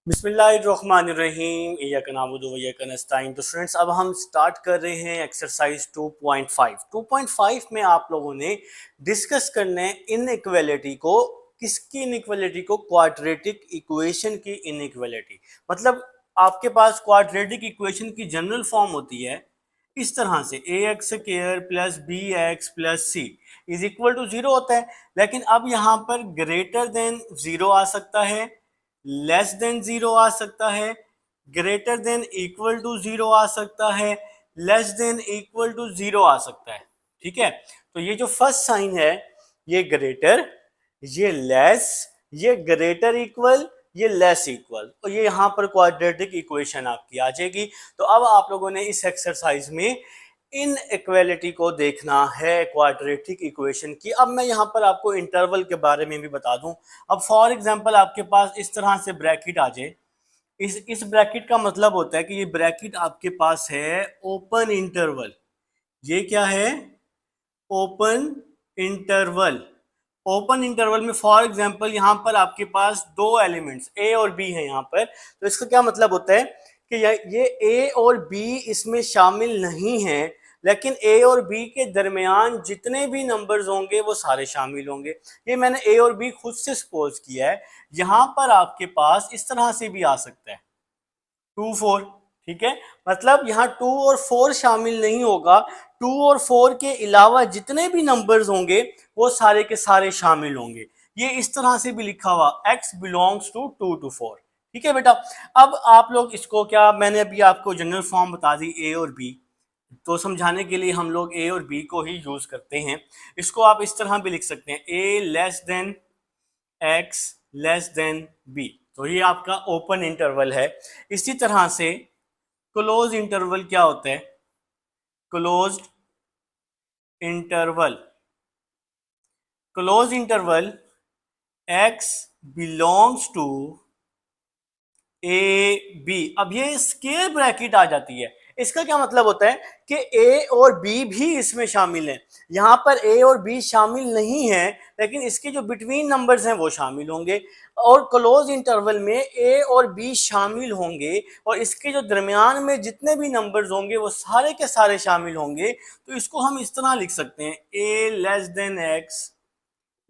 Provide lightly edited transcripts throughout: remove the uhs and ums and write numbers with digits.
बिस्मिल्लाहिर्रहमानिर्रहीम इय्याका नअबुदु व इय्याका नस्तईन। तो स्टूडेंट्स अब हम स्टार्ट कर रहे हैं एक्सरसाइज 2.5। 2.5 में आप लोगों ने डिस्कस करने इनइक्वालिटी को। किसकी इनइक्वालिटी को? क्वाड्रेटिक इक्वेशन की इनइक्वालिटी। मतलब आपके पास क्वाड्रेटिक इक्वेशन की जनरल फॉर्म होती है इस तरह से A X square plus B X plus C is equal to zero होता है। लेकिन अब यहाँ पर ग्रेटर देन जीरो आ सकता है, लेस देन जीरो आ सकता है, greater than equal to zero आ सकता है, less than equal to zero आ सकता है। ठीक है, तो ये जो फर्स्ट साइन है ये ग्रेटर, ये लेस, ये ग्रेटर इक्वल, ये लेस इक्वल, और ये यहां पर क्वाड्रेटिक इक्वेशन आपकी आ जाएगी। तो अब आप लोगों ने इस एक्सरसाइज में इन इक्वालिटी को देखना है क्वाड्रेटिक इक्वेशन की। अब मैं यहाँ पर आपको इंटरवल के बारे में भी बता दूं। अब फॉर एग्जांपल आपके पास इस तरह से ब्रैकेट आ जाए, इस ब्रैकेट का मतलब होता है कि ये ब्रैकेट आपके पास है ओपन इंटरवल। ये क्या है? Open interval. ओपन इंटरवल में फॉर एग्जांपल यहाँ पर आपके पास दो एलिमेंट्स ए और बी है यहाँ पर। तो इसका क्या मतलब होता है कि ये ए और बी इसमें शामिल नहीं है, लेकिन ए और बी के दरमियान जितने भी नंबर्स होंगे वो सारे शामिल होंगे। ये मैंने ए और बी खुद से सपोज किया है। यहाँ पर आपके पास इस तरह से भी आ सकता है 2 4। ठीक है, मतलब यहाँ 2 और 4 शामिल नहीं होगा। 2 और 4 के अलावा जितने भी नंबर्स होंगे वो सारे के सारे शामिल होंगे। ये इस तरह से भी लिखा हुआ x बिलोंग्स टू 2 to 4। ठीक है बेटा, अब आप लोग इसको क्या, मैंने अभी आपको जनरल फॉर्म बता दी ए और बी, तो समझाने के लिए हम लोग ए और बी को ही यूज करते हैं। इसको आप इस तरह भी लिख सकते हैं ए less than x less than B. तो ये आपका ओपन इंटरवल है। इसी तरह से क्लोज इंटरवल क्या होता है? Closed interval, close interval x belongs to A B. अब ये स्क्वायर ब्रैकेट आ जाती है। इसका क्या मतलब होता है कि ए और बी भी इसमें शामिल हैं। यहाँ पर ए और बी शामिल नहीं है, लेकिन इसके जो बिटवीन नंबर्स हैं वो शामिल होंगे। और क्लोज इंटरवल में ए और बी शामिल होंगे, और इसके जो दरमियान में जितने भी नंबर्स होंगे वो सारे के सारे शामिल होंगे। तो इसको हम इस तरह लिख सकते हैं ए less than x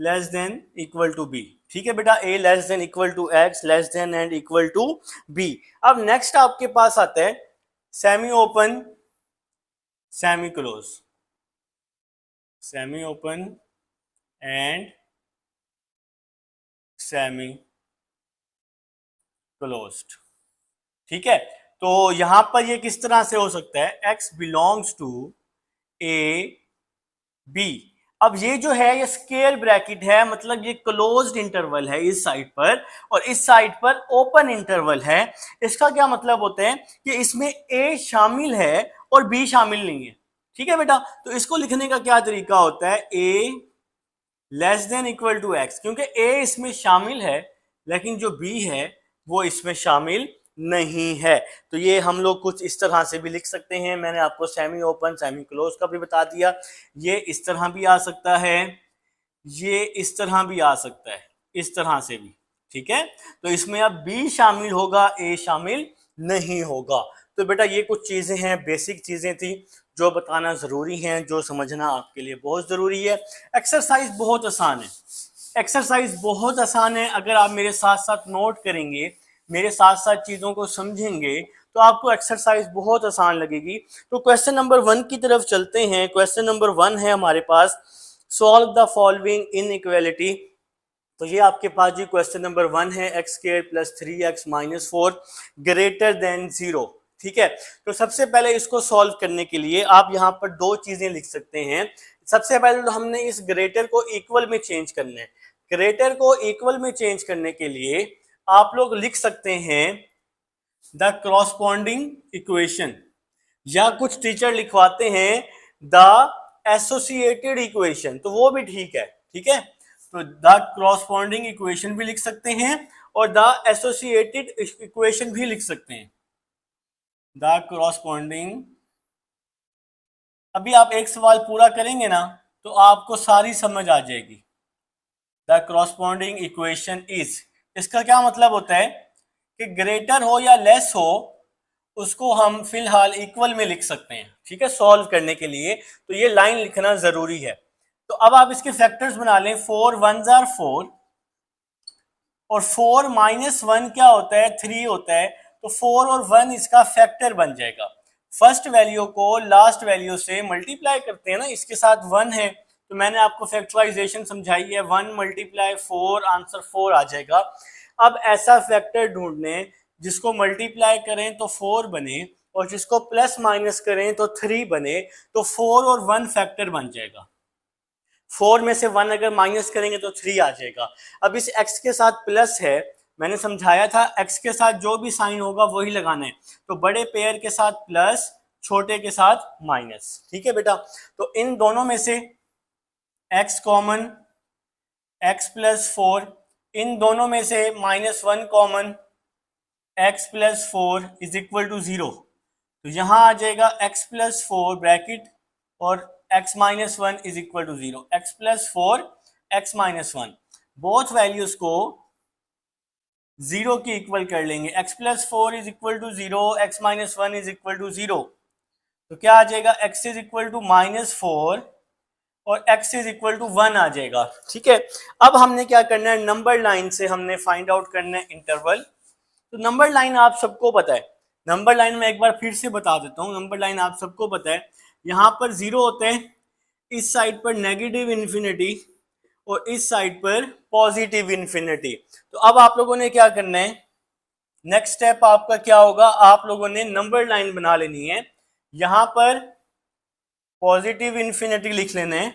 less than equal to b. ठीक है बेटा, a less than equal to x less than and equal to b. अब नेक्स्ट आपके पास आता है semi open semi close, semi open and semi closed. ठीक है, तो यहां पर ये किस तरह से हो सकता है? x belongs to A B. अब ये जो है ये स्क्वायर ब्रैकेट है, मतलब ये क्लोज्ड इंटरवल है इस साइड पर, और इस साइड पर ओपन इंटरवल है। इसका क्या मतलब होता है कि इसमें ए शामिल है और बी शामिल नहीं है। ठीक है बेटा, तो इसको लिखने का क्या तरीका होता है? A less than equal to x, क्योंकि ए इसमें शामिल है लेकिन जो बी है वो इसमें शामिल नहीं है। तो ये हम लोग कुछ इस तरह से भी लिख सकते हैं। मैंने आपको सेमी ओपन सेमी क्लोज का भी बता दिया। ये इस तरह भी आ सकता है, ये इस तरह भी आ सकता है, इस तरह से भी। ठीक है, तो इसमें अब बी शामिल होगा, ए शामिल नहीं होगा। तो बेटा ये कुछ चीजें हैं, बेसिक चीजें थी जो बताना जरूरी है, जो समझना आपके लिए बहुत जरूरी है। एक्सरसाइज बहुत आसान है, एक्सरसाइज बहुत आसान है। अगर आप मेरे साथ साथ नोट करेंगे, मेरे साथ साथ चीज़ों को समझेंगे, तो आपको एक्सरसाइज बहुत आसान लगेगी। तो क्वेश्चन नंबर 1 की तरफ चलते हैं। क्वेश्चन नंबर 1 है हमारे पास, सॉल्व द फॉलोइंग इनइक्वालिटी। तो ये आपके पास जी क्वेश्चन नंबर 1 है, x square plus 3x minus 4 greater than 0। ठीक है, तो सबसे पहले इसको सॉल्व करने के लिए आप यहाँ पर दो चीजें लिख सकते हैं। सबसे पहले तो हमने इस ग्रेटर को इक्वल में चेंज करना है। ग्रेटर को इक्वल में चेंज करने के लिए आप लोग लिख सकते हैं द क्रॉसपॉन्डिंग इक्वेशन, या कुछ टीचर लिखवाते हैं द एसोसिएटेड इक्वेशन, तो वो भी ठीक है। ठीक है, तो द क्रॉसपॉन्डिंग इक्वेशन भी लिख सकते हैं और द एसोसिएटेड इक्वेशन भी लिख सकते हैं। द क्रॉसपॉन्डिंग, अभी आप एक सवाल पूरा करेंगे ना तो आपको सारी समझ आ जाएगी। द क्रॉसपॉन्डिंग इक्वेशन इज, इसका क्या मतलब होता है कि ग्रेटर हो या लेस हो उसको हम फिलहाल इक्वल में लिख सकते हैं, ठीक है, सॉल्व करने के लिए। तो ये लाइन लिखना जरूरी है। तो अब आप इसके फैक्टर्स बना लें। 4 1s are 4 और 4 माइनस 1 क्या होता है, 3 होता है। तो 4 और 1 इसका फैक्टर बन जाएगा। फर्स्ट वैल्यू को लास्ट वैल्यू से मल्टीप्लाई करते हैं ना, इसके साथ 1 है तो मैंने आपको फैक्टराइजेशन समझाई है, 1 मल्टीप्लाई 4, आंसर 4 आ जाएगा। अब ऐसा फैक्टर ढूंढने जिसको मल्टीप्लाई करें तो 4 बने और जिसको प्लस माइनस करें तो 3 बने। तो 4 और 1 फैक्टर बन जाएगा। 4 में से 1 अगर माइनस करेंगे तो 3 आ जाएगा। अब इस x के साथ प्लस है, मैंने समझाया था x के साथ जो भी साइन होगा वही लगाना है। तो बड़े पेयर के साथ प्लस, छोटे के साथ माइनस, ठीक है बेटा। तो इन दोनों में से x कॉमन, x प्लस 4, इन दोनों में से -1 common, x plus 4 is equal to 0। तो यहां आ जाएगा x प्लस 4 ब्रैकेट और x minus 1 is equal to 0। x plus 4 x minus 1 both values को 0 की इक्वल कर लेंगे। x plus 4 is equal to 0, x minus 1 is equal to 0। तो क्या आ जाएगा, x इज इक्वल टू -4 और x इज इक्वल टू 1 आ जाएगा, ठीक है। अब हमने क्या करना है, नंबर लाइन से हमने फाइंड आउट करना है इंटरवल। तो नंबर लाइन आप सबको पता है, नंबर लाइन में एक बार फिर से बता देता हूँ। नंबर लाइन आप सबको पता है, यहाँ पर 0 होते हैं, इस साइड पर नेगेटिव इन्फिनिटी और इस साइड पर पॉजिटिव इन्फिनिटी। तो अब आप लोगों ने क्या करना है, नेक्स्ट स्टेप आपका क्या होगा, आप लोगों ने नंबर लाइन बना लेनी है। यहां पर पॉजिटिव इन्फिनिटी लिख लेना है,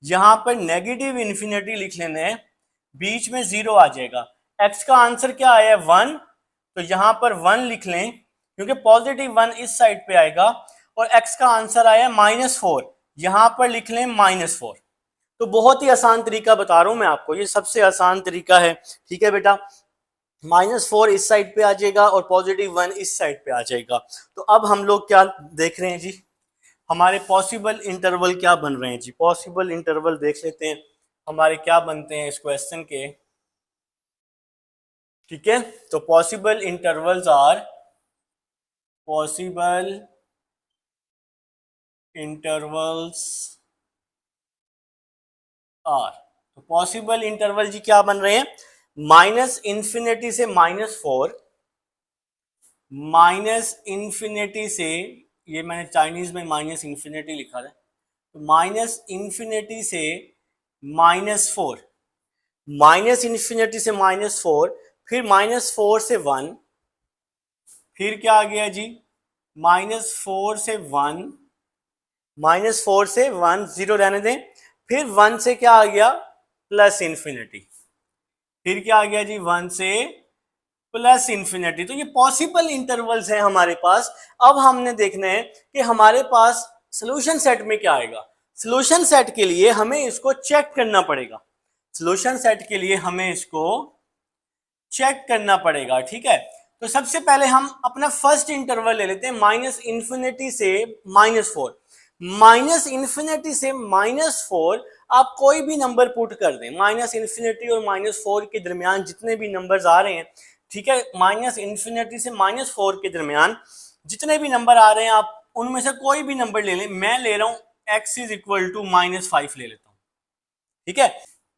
यहां पर नेगेटिव इन्फिनिटी लिख लेना है, बीच में 0 आ जाएगा। x का आंसर क्या आया, 1। तो यहां पर 1 लिख लें क्योंकि पॉजिटिव 1 इस साइड पे आएगा और x का आंसर आया -4, यहां पर लिख लें -4। तो बहुत ही आसान तरीका बता रहा हूं मैं आपको, ये सबसे आसान तरीका है, ठीक है बेटा। -4 इस साइड पे आ जाएगा और +1 इस साइड पे आ जाएगा। तो अब हम लोग क्या देख रहे हैं जी, हमारे पॉसिबल इंटरवल क्या बन रहे हैं जी। पॉसिबल इंटरवल देख लेते हैं हमारे क्या बनते हैं इस क्वेश्चन के, ठीक है। तो possible intervals are, possible intervals are, तो पॉसिबल इंटरवल जी क्या बन रहे हैं, -∞ से -4, -∞ से, ये मैंने चाइनीज में -∞ लिखा है, तो -∞ से -4, -∞ से -4, फिर -4 से 1, फिर क्या आ गया जी, -4 से 1, -4 से 1, 0 रहने दें, फिर 1 से क्या आ गया, +∞, फिर क्या आ गया जी, 1 से +∞। तो ये पॉसिबल इंटरवल्स हैं हमारे पास। अब हमने देखना है कि हमारे पास सोल्यूशन सेट में क्या आएगा। सोल्यूशन सेट के लिए हमें इसको चेक करना पड़ेगा, सोल्यूशन सेट के लिए हमें इसको चेक करना पड़ेगा, ठीक है। तो सबसे पहले हम अपना फर्स्ट इंटरवल ले लेते हैं, -∞ से -4। -∞ से -4 आप कोई भी नंबर पुट कर दें, -∞ और -4 के दरमियान जितने भी नंबर्स आ रहे हैं, ठीक है, -∞ से -4 के दरमियान जितने भी नंबर आ रहे हैं आप उनमें से कोई भी नंबर ले लें। मैं ले रहा हूं x इज इक्वल टू -5 ले लेता हूं, ठीक है,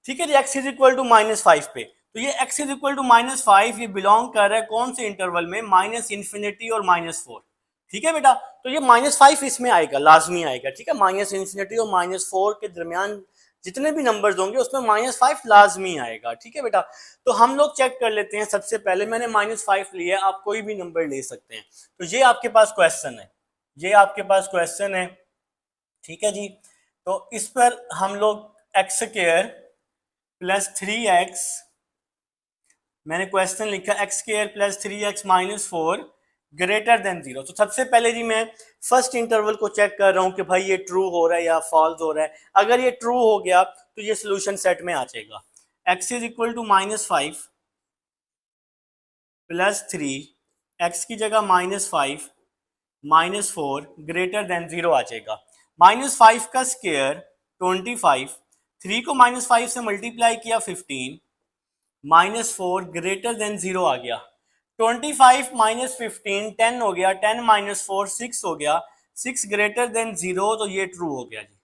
ठीक है जी, x इज इक्वल टू -5 पे। तो ये x इज इक्वल टू -5 ये बिलोंग कर रहा है कौन से इंटरवल में, -∞ और -4, ठीक है बेटा। तो ये -5 इसमें आएगा, लाजमी आएगा, ठीक है। -∞ और -4 के दरमियान जितने भी नंबर्स होंगे उसमें -5 लाजमी आएगा, ठीक है बेटा। तो हम लोग चेक कर लेते हैं। सबसे पहले मैंने -5 लिया, आप कोई भी नंबर ले सकते हैं। तो ये आपके पास क्वेश्चन है, ये आपके पास क्वेश्चन है, ठीक है जी। तो इस पर हम लोग x² + 3x, मैंने क्वेश्चन लिखा x² + 3x -4 ग्रेटर देन 0। तो सबसे पहले जी मैं फर्स्ट इंटरवल को चेक कर रहा हूं कि भाई ये ट्रू हो रहा है या फॉल्स हो रहा है। अगर ये ट्रू हो गया तो ये सोल्यूशन सेट में आ जाएगा। x is equal to -5 + 3, x की जगह -5 -4 ग्रेटर देन 0 आ जाएगा। -5 का स्क्वायर 25, 3 को -5 से मल्टीप्लाई किया 15, -4 ग्रेटर देन 0 आ गया। 25 माइनस 15 10 हो गया, 10 माइनस 4 6 हो गया, 6 ग्रेटर देन 0, तो ये ट्रू हो गया जी।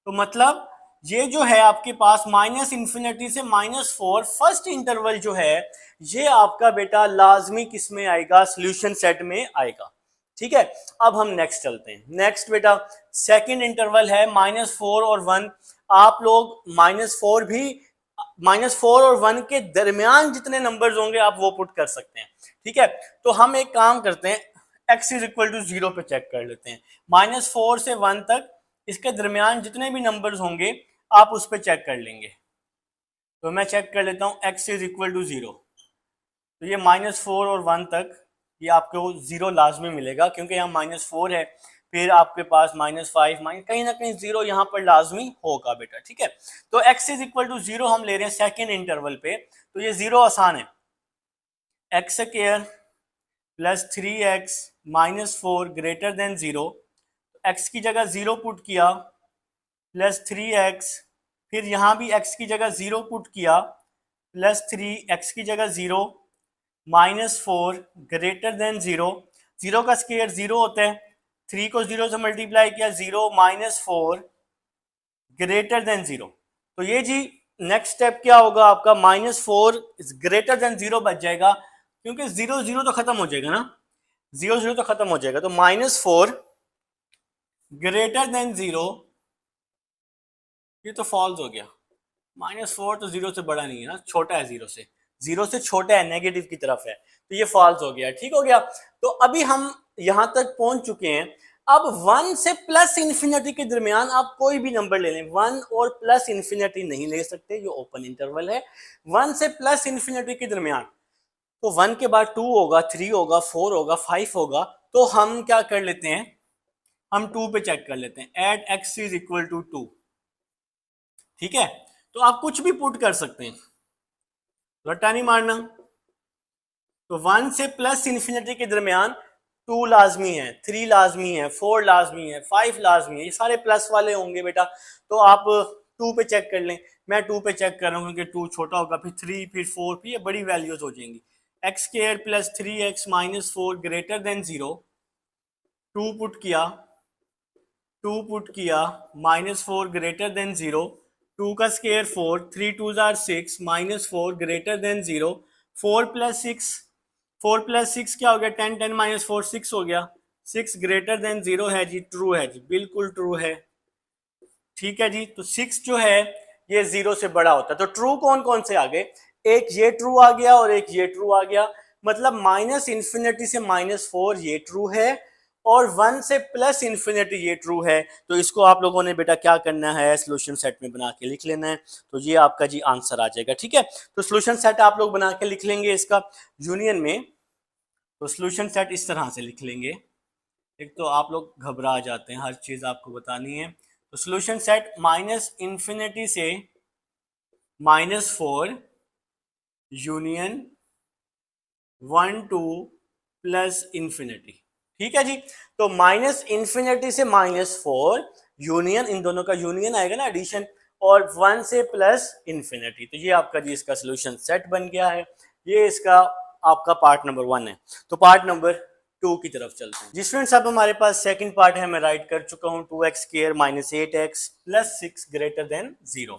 तो मतलब ये जो है आपके पास माइनस इन्फिनिटी से -4 फर्स्ट इंटरवल जो है ये आपका बेटा लाजमी किस में आएगा, सॉल्यूशन सेट में आएगा। ठीक है, अब हम नेक्स्ट चलते हैं। नेक्स्ट बेटा सेकंड इंटरवल है -4 और 1। आप लोग -4 भी, -4 और 1 के दरमियान जितने नंबर्स होंगे आप वो पुट कर सकते हैं। ठीक है, तो हम एक काम करते हैं, x इज इक्वल टू 0 पे चेक कर लेते हैं। -4 से 1 तक इसके दरमियान जितने भी नंबर्स होंगे आप उस पर चेक कर लेंगे। तो मैं चेक कर लेता हूँ x इज इक्वल टू 0। तो ये -4 और 1 तक ये आपको 0 लाजमी मिलेगा, क्योंकि यहाँ -4 है, फिर आपके पास -5 कहीं ना कहीं 0 यहाँ पर लाजमी होगा बेटा। ठीक है, तो x इज इक्वल टू 0 हम ले रहे हैं सेकेंड इंटरवल पे, तो ये 0 आसान है। X square plus 3x minus 4 greater than 0, x की जगह 0 पुट किया प्लस 3x, फिर यहाँ भी x की जगह 0 पुट किया प्लस 3, x की जगह 0 -4 ग्रेटर देन 0, 0 का स्क्वायर 0 होता है, 3 को 0 से मल्टीप्लाई किया 0 -4 ग्रेटर देन 0। तो ये जी नेक्स्ट स्टेप क्या होगा आपका, -4 ग्रेटर देन 0 बच जाएगा, क्योंकि 0 0 तो खत्म हो जाएगा ना, 0 0 तो खत्म हो जाएगा। तो -4 ग्रेटर देन 0, ये तो फॉल्स हो गया। -4 तो 0 से बड़ा नहीं है ना, छोटा है 0 से, 0 से छोटा है, नेगेटिव की तरफ है, तो ये फॉल्स हो गया। ठीक हो गया, तो अभी हम यहां तक पहुंच चुके हैं। अब 1 से प्लस इन्फिनिटी के दरमियान आप कोई भी नंबर ले लें, 1 और प्लस इन्फिनिटी नहीं ले सकते, ये ओपन इंटरवल है। 1 से प्लस इन्फिनिटी के दरमियान, तो 1 के बाद 2 होगा, 3 होगा, 4 होगा, 5 होगा, तो हम क्या कर लेते हैं, हम 2 पे चेक कर लेते हैं, at x is equal to 2। ठीक है, तो आप कुछ भी पुट कर सकते हैं, रट्टा नहीं मारना। तो 1 से प्लस इन्फिनिटी के दरमियान 2 लाजमी है, 3 लाजमी है, 4 लाजमी है, 5 लाजमी है, ये सारे प्लस वाले होंगे बेटा। तो आप 2 पे चेक कर लें, मैं 2 पे चेक कर रहा हूँ क्योंकि 2 छोटा होगा, फिर 3, फिर 4, फिर ये बड़ी वैल्यूज हो जाएंगी। X square plus 3x minus 4 greater than 0, 2 put किया, 2 पुट किया, -4 ग्रेटर देन 0, 2 का square 4, 3 2 jar 6, -4 greater than 0, 4 plus 6, 4 plus 6 क्या हो गया, 10, 10 माइनस 4 6 हो गया, 6 ग्रेटर देन 0 है जी, ट्रू है जी, बिल्कुल ट्रू है। ठीक है जी, तो 6 जो है ये 0 से बड़ा होता है। तो ट्रू कौन कौन से आ गए, एक ये ट्रू आ गया और एक ये ट्रू आ गया, मतलब माइनस इन्फिनिटी से -4 ये ट्रू है और 1 से प्लस इन्फिनिटी ये ट्रू है। तो इसको आप लोगों ने बेटा क्या करना है, सॉल्यूशन सेट में बना के लिख लेना है, तो ये आपका जी आंसर आ जाएगा। ठीक है, तो सॉल्यूशन सेट आप लोग बना के लिख लेंगे इसका यूनियन में। तो सॉल्यूशन सेट इस तरह से लिख लेंगे, एक तो आप लोग घबरा जाते हैं, हर चीज आपको बतानी है। तो सॉल्यूशन सेट माइनस इन्फिनिटी से -4 यूनियन 1 2 प्लस इन्फिनिटी। ठीक है जी, तो माइनस इन्फिनिटी से -4 यूनियन, इन दोनों का यूनियन आएगा ना, एडिशन, और 1 से प्लस इन्फिनिटी। तो ये आपका जी इसका सॉल्यूशन सेट बन गया है। ये इसका आपका पार्ट नंबर 1 है। तो पार्ट नंबर 2 की तरफ चलते हैं जी स्टूडेंट्स। अब हमारे पास सेकंड पार्ट है, मैं राइट कर चुका हूँ, 2x square minus 8x plus 6 greater than 0।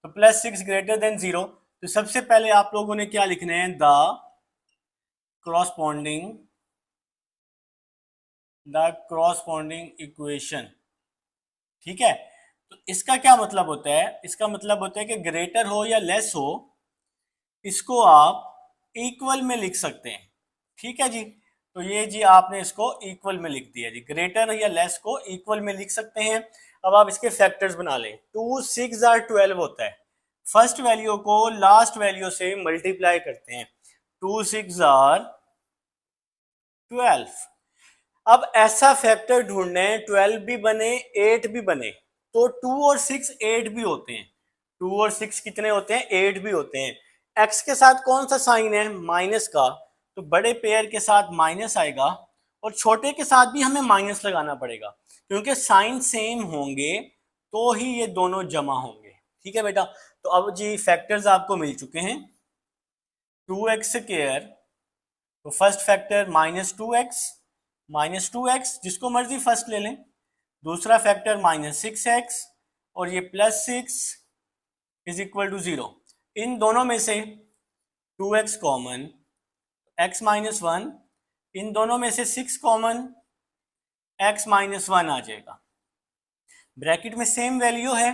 तो प्लस 6 ग्रेटर देन 0, तो सबसे पहले आप लोगों ने क्या लिखना है, द क्रॉसपॉन्डिंग इक्वेशन। ठीक है, तो इसका क्या मतलब होता है, इसका मतलब होता है कि ग्रेटर हो या लेस हो, इसको आप इक्वल में लिख सकते हैं। ठीक है जी, तो ये जी आपने इसको इक्वल में लिख दिया जी, ग्रेटर या लेस को इक्वल में लिख सकते हैं। अब आप इसके फैक्टर्स बना लें, 2 6 और 12 होता है, फर्स्ट वैल्यू को लास्ट वैल्यू से मल्टीप्लाई करते हैं, 2 6 और 12। अब ऐसा फैक्टर ढूंढना है 12 भी बने 8 भी बने, तो 2 और 6 8 भी होते हैं, 2 और 6 कितने होते हैं, 8 भी होते हैं। x के साथ कौन सा साइन है, माइनस का, तो बड़े पेयर के साथ माइनस आएगा और छोटे के साथ भी हमें माइनस लगाना पड़ेगा, क्योंकि साइन सेम होंगे तो ही ये दोनों जमा होंगे। ठीक है बेटा, तो अब जी फैक्टर्स आपको मिल चुके हैं, 2x स्क्वायर तो first factor minus two x जिसको मर्जी फर्स्ट ले लें, दूसरा फैक्टर -6x और ये +6 इज इक्वल टू 0। इन दोनों में से 2x कॉमन, x -1, इन दोनों में से 6 कॉमन, x -1 आ जाएगा। ब्रैकेट में सेम वैल्यू है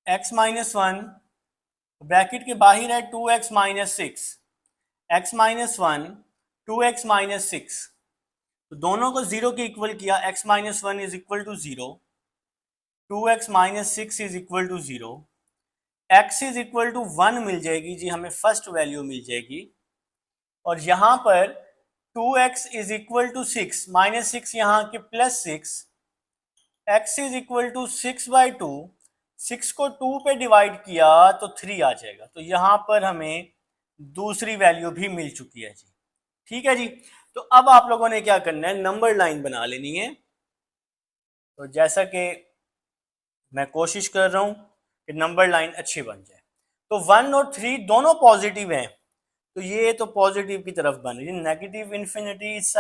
x -1, ब्रैकेट के बाहर है 2x -6, x -1 2x -6, तो दोनों को 0 के इक्वल किया, x -1 is equal to 0, 2x -6 is equal to 0, x is equal to 1 मिल जाएगी जी, हमें फर्स्ट वैल्यू मिल जाएगी। और यहाँ पर 2x इज इक्वल टू 6, -6 यहाँ के +6, x इज इक्वल टू 6/2, 6 को 2 पे डिवाइड किया तो 3 आ जाएगा। तो यहाँ पर हमें दूसरी वैल्यू भी मिल चुकी है जी। ठीक है जी, तो अब आप लोगों ने क्या करना है, नंबर लाइन बना लेनी है। तो जैसा कि मैं कोशिश कर रहा हूं कि नंबर लाइन अच्छी बन जाए। तो 1 और 3 दोनों पॉजिटिव हैं, तो ये तो पॉजिटिव की तरफ बन रही है। नेगेटिव इन्फिनिटी इस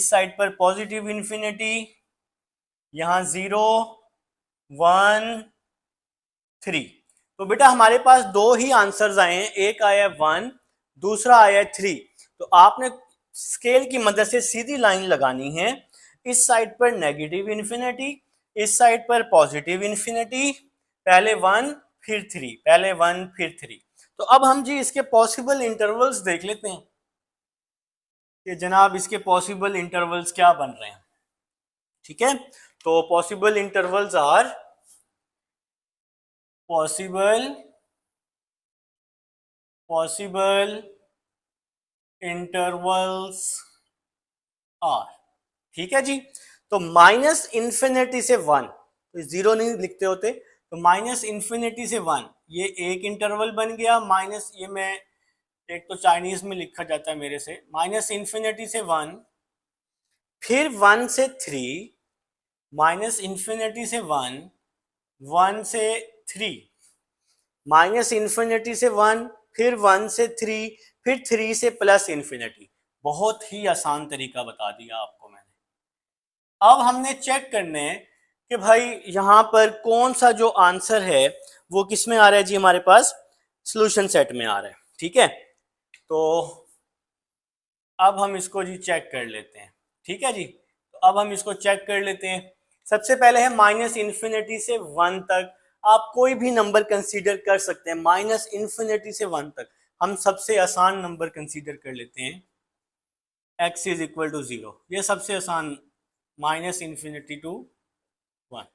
साइड पर पॉजिटिव इन्फिनिटी, यहाँ 0 1 3। तो बेटा हमारे पास दो ही आंसर्स आए हैं, एक आया 1, दूसरा आया 3। तो आपने स्केल की मदद से सीधी लाइन लगानी है, इस साइड पर नेगेटिव इन्फिनिटी, इस साइड पर पॉजिटिव इन्फिनिटी, पहले 1 फिर 3, पहले 1 फिर 3। तो अब हम जी इसके पॉसिबल इंटरवल्स देख लेते हैं कि जनाब इसके पॉसिबल इंटरवल्स क्या बन रहे हैं। ठीक है, तो possible intervals are possible intervals are, ठीक है जी। तो -∞ से 1, तो 0 नहीं लिखते होते, तो -∞ से 1 ये एक इंटरवल बन गया। माइनस, ये मैं एक तो चाइनीज में लिखा जाता है मेरे से, -∞ से 1, फिर 1 से 3, -∞ से 1, 1 से 3, -∞ से 1, फिर 1 से 3, फिर 3 से +∞। बहुत ही आसान तरीका बता दिया आपको मैंने। अब हमने चेक करना है कि भाई यहाँ पर कौन सा जो आंसर है वो किस में आ रहा है जी, हमारे पास सॉल्यूशन सेट में आ रहा है। ठीक है, तो अब हम इसको जी चेक कर लेते हैं। ठीक है जी, तो अब हम इसको चेक कर लेते हैं। सबसे पहले है -∞ से 1 तक, आप कोई भी नंबर कंसीडर कर सकते हैं। -∞ से 1 तक हम सबसे आसान नंबर कंसीडर कर लेते हैं, x इज इक्वल टू 0, ये सबसे आसान, -∞ to 1।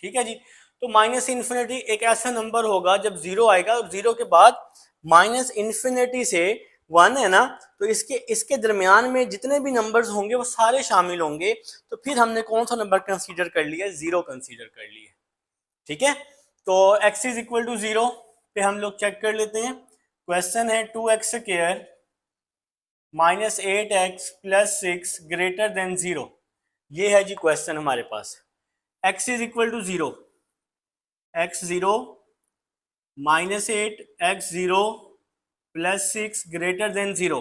ठीक है जी, तो -∞ एक ऐसा नंबर होगा जब 0 आएगा और 0 के बाद -∞ से 1 है ना, तो इसके दरमियान में जितने भी नंबर्स होंगे वो सारे शामिल होंगे। तो फिर हमने कौन सा नंबर कंसीडर कर लिया, 0 कंसीडर कर लिया। ठीक है, तो x इज इक्वल टू 0 पे हम लोग चेक कर लेते हैं। क्वेश्चन है 2x square -8x + 6 greater than 0, ये है जी क्वेश्चन हमारे पास। x is equal to 0, x 0 -8 x 0 + 6 greater than 0,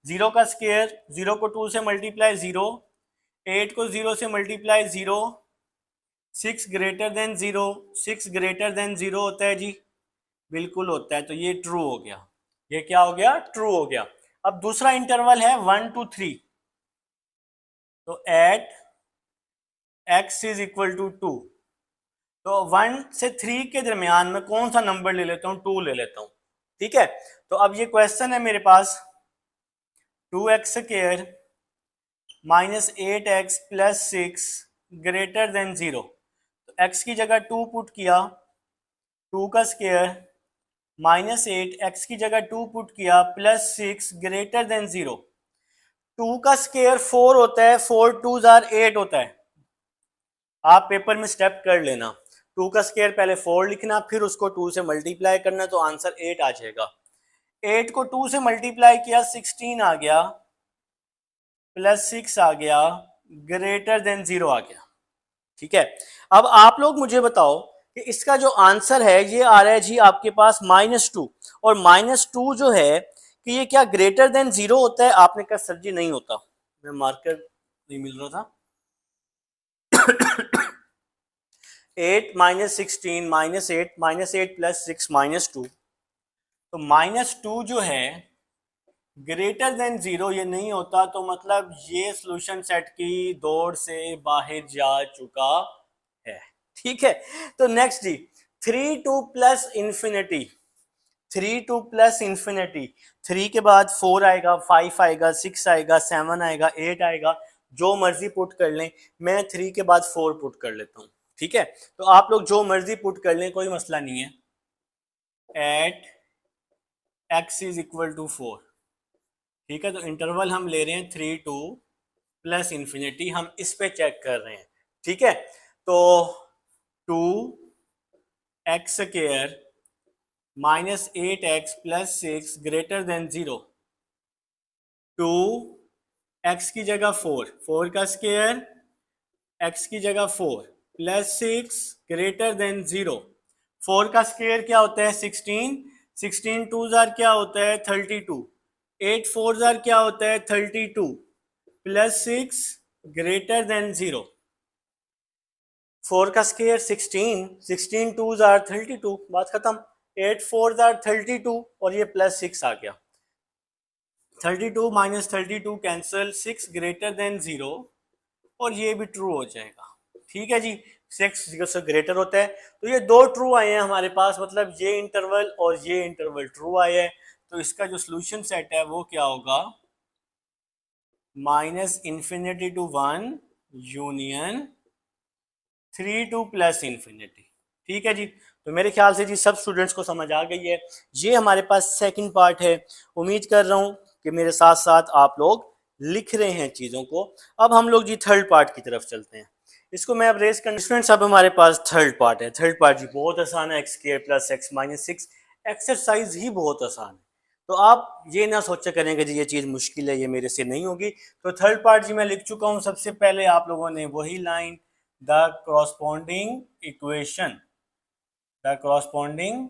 0 का स्क्वायर, 0 को 2 से मल्टीप्लाई 0, 8 को 0 से multiply 0, 6 greater than 0, 6 greater than 0 होता है जी, बिल्कुल होता है। तो ये ट्रू हो गया, ये क्या हो गया, ट्रू हो गया। अब दूसरा इंटरवल है 1 to 3, तो at x is equal to 2, तो 1 से 3 के दरमियान में कौन सा नंबर ले लेता हूँ, 2 ले लेता हूँ। ठीक है, तो अब ये क्वेश्चन है मेरे पास 2x square -8x + 6 greater than 0, तो x की जगह 2 पुट किया, 2 का स्क्वायर -8 x की जगह 2 पुट किया +6 ग्रेटर देन 0, 2 का स्क्वायर 4 होता है, 4 2s are 8 होता है। आप पेपर में स्टेप कर लेना, 2 का स्क्वायर पहले 4 लिखना, फिर उसको 2 से मल्टीप्लाई करना, तो आंसर 8 आ जाएगा। 8 को 2 से मल्टीप्लाई किया 16 आ गया, +6 आ गया, ग्रेटर देन 0 आ गया। ठीक है, अब आप लोग मुझे बताओ कि इसका जो आंसर है ये आ रहा है जी आपके पास -2, और -2 जो है कि ये क्या ग्रेटर देन 0 होता है? आपने कहा सर जी नहीं होता, मैं मार्कर नहीं मिल रहा था। 8 minus 16 minus 8 minus 8 plus 6 minus 2, तो माइनस 2 जो है ग्रेटर देन 0 ये नहीं होता, तो मतलब ये सॉल्यूशन सेट की दौड़ से बाहर जा चुका है। ठीक है, तो नेक्स्ट जी, 3 2 प्लस इंफिनिटी, 3 2 प्लस इंफिनिटी, 3 के बाद 4 आएगा, 5 आएगा, 6 आएगा, 7 आएगा, 8 आएगा, जो मर्जी पुट कर लें। मैं 3 के बाद 4 पुट कर लेता हूँ। ठीक है, तो आप लोग जो मर्जी पुट कर लें, कोई मसला नहीं है। At x is equal to 4। ठीक है, तो इंटरवल हम ले रहे हैं 3 2 प्लस इंफिनिटी, हम इस पे चेक कर रहे हैं। ठीक है, तो 2x square minus 8x plus 6 greater than 0, 2x की जगह 4, 4 का स्क्वायर, x की जगह 4 प्लस 6 ग्रेटर देन 0, 4 का स्क्वायर क्या होता है 16, 16 टू जार क्या होता है 32, 8 4 जार क्या होता है 32 प्लस 6 ग्रेटर देन 0, 4 का स्क्वायर 16, 16 टू जार 32, बात खत्म। 8 4 जार 32 और ये प्लस 6 आ गया, 32 माइनस 32 कैंसिल, 6 ग्रेटर देन 0 और ये भी ट्रू हो जाएगा। ठीक है जी, 6 से ग्रेटर होता है, तो ये दो ट्रू आए हैं हमारे पास, मतलब ये इंटरवल और ये इंटरवल ट्रू आए हैं। तो इसका जो सोल्यूशन सेट है वो क्या होगा, minus infinity to 1 union 3 to plus infinity. ठीक है जी, तो मेरे ख्याल से जी सब स्टूडेंट्स को समझ आ गई है। ये हमारे पास सेकंड पार्ट है, उम्मीद कर रहा हूँ कि मेरे साथ साथ आप लोग लिख रहे हैं चीज़ों को। अब हम लोग जी थर्ड पार्ट की तरफ चलते हैं, इसको मैं अब रेस कर स्टूडेंट्स, अब हमारे पास थर्ड पार्ट है। थर्ड पार्ट जी बहुत आसान है, x square plus x minus 6, exercise ही बहुत आसान है, तो आप ये ना सोचा करेंगे जी ये चीज़ मुश्किल है, ये मेरे से नहीं होगी। तो थर्ड पार्ट जी मैं लिख चुका हूँ। सबसे पहले आप लोगों ने वही line, the corresponding equation, the corresponding,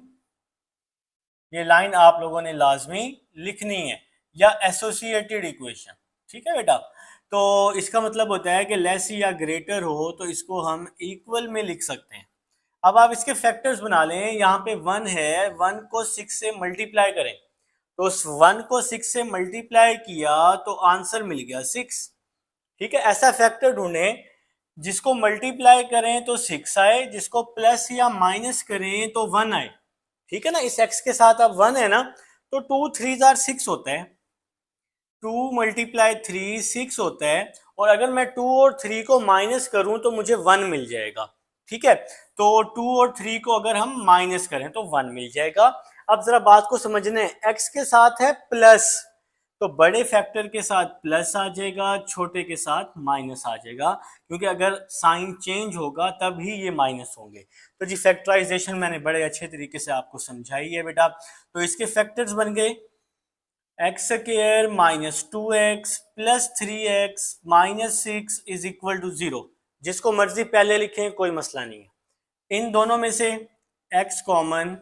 ये लाइन आप लोगों ने लाजमी लिखनी है, या एसोसिएटेड इक्वेशन। ठीक है बेटा, तो इसका मतलब होता है कि लेस या ग्रेटर हो तो इसको हम इक्वल में लिख सकते हैं। अब आप इसके फैक्टर्स बना लें, यहाँ पे 1 है, 1 को 6 से मल्टीप्लाई करें, तो उस 1 को 6 से मल्टीप्लाई किया तो आंसर मिल गया 6। ठीक है, ऐसा फैक्टर ढूंढें जिसको मल्टीप्लाई करें तो 6 आए, जिसको प्लस या माइनस करें तो 1 आए। ठीक है ना, इस x के साथ अब 1 है ना, तो 2 3 जार 6 होता है, 2 मल्टीप्लाई 3 6 होता है, और अगर मैं 2 और 3 को माइनस करूं तो मुझे 1 मिल जाएगा। ठीक है, तो 2 और 3 को अगर हम माइनस करें तो 1 मिल जाएगा। अब जरा बात को समझने, x के साथ है प्लस, तो बड़े फैक्टर के साथ प्लस आ जाएगा, छोटे के साथ माइनस आ जाएगा, क्योंकि अगर साइन चेंज होगा तभी ये माइनस होंगे। तो जी फैक्टराइजेशन मैंने बड़े अच्छे तरीके से आपको समझाई है बेटा। तो इसके फैक्टर्स बन गए x square minus 2x plus 3x minus 6 is equal to 0, जिसको मर्जी पहले लिखें कोई मसला नहीं है। इन दोनों में से x कॉमन,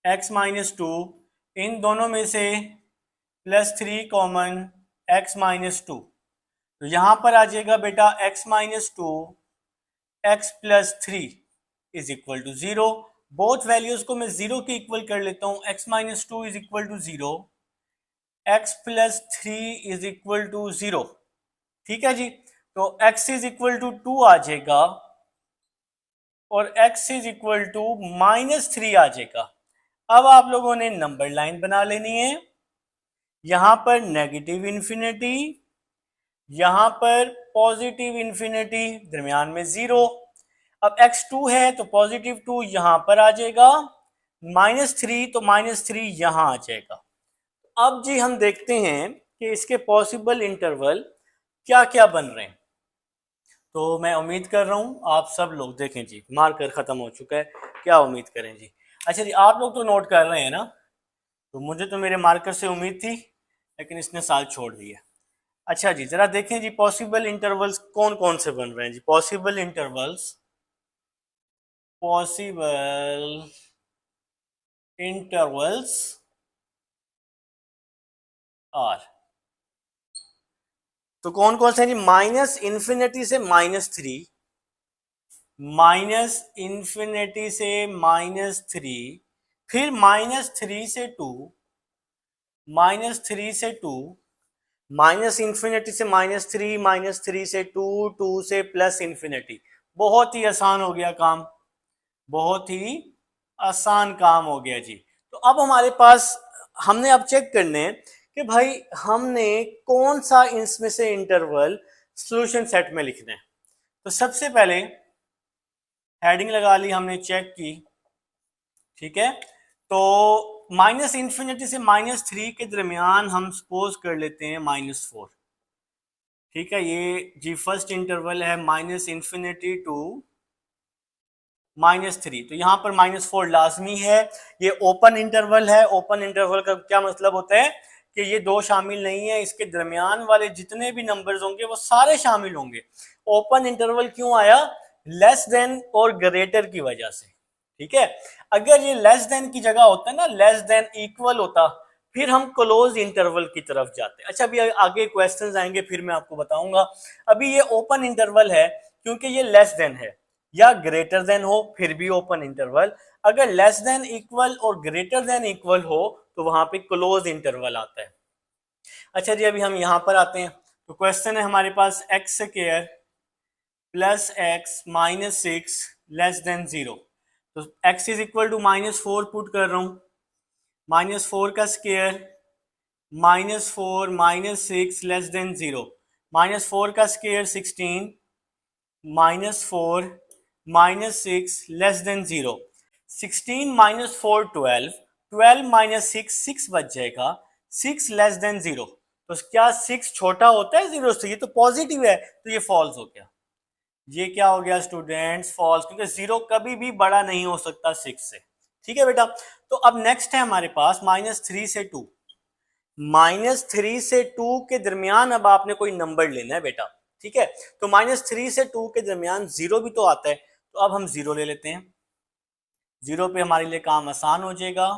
x माइनस 2, इन दोनों में से प्लस 3 कॉमन, x माइनस 2, तो यहां पर आ जाएगा बेटा x minus 2 x plus 3 is equal to 0। Both values को मैं 0 के इक्वल कर लेता हूं, x minus 2 is equal to 0, x plus 3 is equal to 0। ठीक है जी, तो x इज इक्वल टू 2 आ जाएगा और x is equal to minus 3 आ जाएगा। अब आप लोगों ने नंबर लाइन बना लेनी है, यहां पर नेगेटिव इंफिनिटी, यहां पर पॉजिटिव इंफिनिटी, दरमियान में 0। अब x2 है तो पॉजिटिव 2 यहां पर आ जाएगा, माइनस 3 तो माइनस 3 यहां आ जाएगा। अब जी हम देखते हैं कि इसके पॉसिबल इंटरवल क्या क्या बन रहे हैं। तो मैं उम्मीद कर रहा हूं आप सब लोग देखें जी, मार्कर खत्म हो चुका है, क्या उम्मीद करें जी। अच्छा जी, आप लोग तो नोट कर रहे हैं ना, तो मुझे तो मेरे मार्कर से उम्मीद थी, लेकिन इसने साल छोड़ दिया। अच्छा जी, जरा देखें जी पॉसिबल इंटरवल्स कौन कौन से बन रहे हैं जी। Possible intervals, possible intervals are. तो कौन कौन से जी, माइनस इन्फिनिटी से -3, माइनस इन्फिनिटी से -3, फिर -3 से 2, -3 से 2, माइनस इन्फिनिटी से -3, -3 से 2, 2 से प्लस इन्फिनिटी। बहुत ही आसान हो गया काम, बहुत ही आसान काम हो गया जी। तो अब हमारे पास, हमने अब चेक करने हैं कि भाई हमने कौन सा इसमें से इंटरवल सॉल्यूशन सेट में लिखना है। तो सबसे पहले हेडिंग लगा ली हमने, चेक की, ठीक है। तो माइनस इन्फिनिटी से -3 के दरमियान हम सपोज कर लेते हैं -4, ठीक है। ये जी फर्स्ट इंटरवल है माइनस इन्फिनिटी टू -3, तो यहाँ पर -4 लाजमी है। ये ओपन इंटरवल है। ओपन इंटरवल का क्या मतलब होता है कि ये दो शामिल नहीं है, इसके दरमियान वाले जितने भी नंबर्स होंगे वो सारे शामिल होंगे। ओपन इंटरवल क्यों आया? लेस देन और ग्रेटर की वजह से, ठीक है। अगर ये लेस देन की जगह होता है ना, लेस देन इक्वल होता, फिर हम क्लोज इंटरवल की तरफ जाते। अच्छा, अभी आगे क्वेश्चंस आएंगे फिर मैं आपको बताऊंगा। अभी ये ओपन इंटरवल है क्योंकि ये लेस देन है या ग्रेटर देन हो, फिर भी ओपन इंटरवल। अगर लेस देन इक्वल और ग्रेटर देन इक्वल हो तो वहां पे क्लोज इंटरवल आता है। अच्छा जी, अभी हम यहां पर आते हैं। तो क्वेश्चन है हमारे पास x square plus x minus 6 less than 0। तो x is equal to -4 put कर रहा हूं, -4 का स्क्वायर -4 -6 लेस देन 0, -4 का स्क्वायर 16, -4 -6 लेस देन 0, 16 -4 12, 12 -6 6 बच जाएगा, 6 लेस देन 0। तो क्या 6 छोटा होता है 0 से? ये तो पॉजिटिव है, तो ये फॉल्स हो गया। ये क्या हो गया स्टूडेंट्स? फॉल्स, क्योंकि 0 कभी भी बड़ा नहीं हो सकता 6 से, ठीक है बेटा। तो अब नेक्स्ट है हमारे पास -3 से 2, -3 से 2 के दरमियान अब आपने कोई नंबर लेना है बेटा, ठीक है। तो -3 से 2 के दरमियान 0 भी तो आता है, तो अब हम 0 ले लेते हैं। 0 पे हमारे लिए काम आसान हो जाएगा,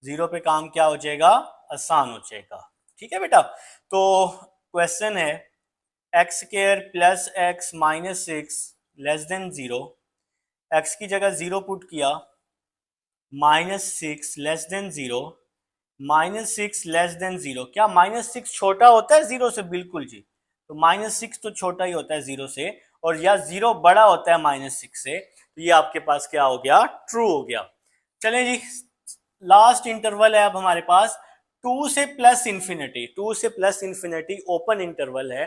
0 पे काम क्या हो जाएगा? आसान हो जाएगा, ठीक है बेटा। तो क्वेश्चन है x square plus x minus 6 less than 0, x की जगह 0 पुट किया, -6 लेस देन 0, -6 लेस देन 0। क्या -6 छोटा होता है 0 से? बिल्कुल जी। तो -6 तो छोटा ही होता है 0 से, और या 0 बड़ा होता है -6 से। तो ये आपके पास क्या हो गया? ट्रू हो गया। चलें जी, लास्ट इंटरवल है अब हमारे पास 2 से प्लस इंफिनिटी। 2 से प्लस इंफिनिटी ओपन इंटरवल है।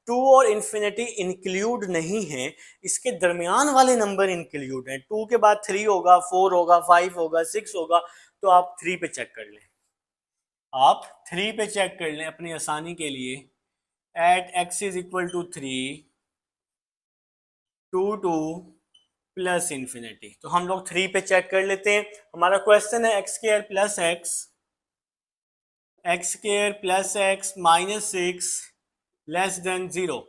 2 और इंफिनिटी इंक्लूड नहीं है, इसके दरमियान वाले नंबर इंक्लूड हैं। 2 के बाद 3 होगा, 4 होगा, 5 होगा, 6 होगा। तो आप 3 पे चेक कर लें, आप 3 पे चेक कर लें अपनी आसानी के लिए। At x is equal to 3 2 2 plus infinity. तो हम लोग 3 पे चेक कर लेते हैं। हमारा क्वेश्चन है x square plus x, x square plus x minus 6 less than 0।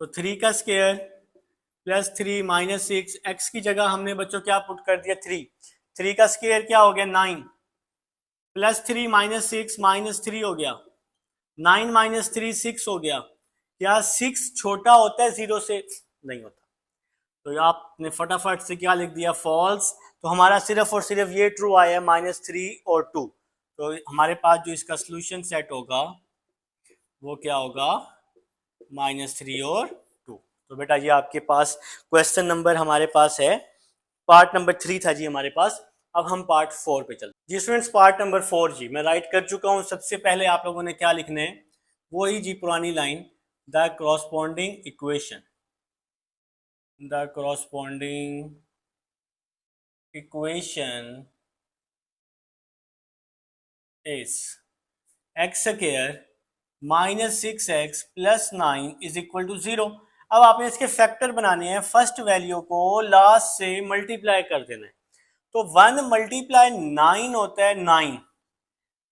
तो 3 का स्क्वायर प्लस 3 माइनस 6, एक्स की जगह हमने बच्चों क्या पुट कर दिया? 3। 3 का स्क्वायर क्या हो गया? 9, प्लस 3 माइनस 6 -3 हो गया, 9 माइनस 3 6 हो गया। क्या 6 छोटा होता है 0 से? नहीं होता। तो आपने फटाफट से क्या लिख दिया? फॉल्स। तो हमारा सिर्फ और सिर्फ ये ट्रू आया है, -3 और 2। तो हमारे पास जो इसका सोल्यूशन सेट होगा वो क्या होगा? -3 और 2। तो बेटा ये आपके पास क्वेश्चन नंबर हमारे पास है, पार्ट नंबर 3 था जी हमारे पास। अब हम पार्ट 4 पे चलते जी स्टूडेंट्स। पार्ट नंबर 4 जी मैं राइट कर चुका हूँ। सबसे पहले आप लोगों ने क्या लिखना है? वही जी पुरानी line, the corresponding equation, the corresponding equation is x square -6x plus 9 is equal to 0। अब आपने इसके फैक्टर बनाने हैं, फर्स्ट वैल्यू को लास्ट से मल्टीप्लाई कर देना है। तो 1 मल्टीप्लाई 9 होता है 9,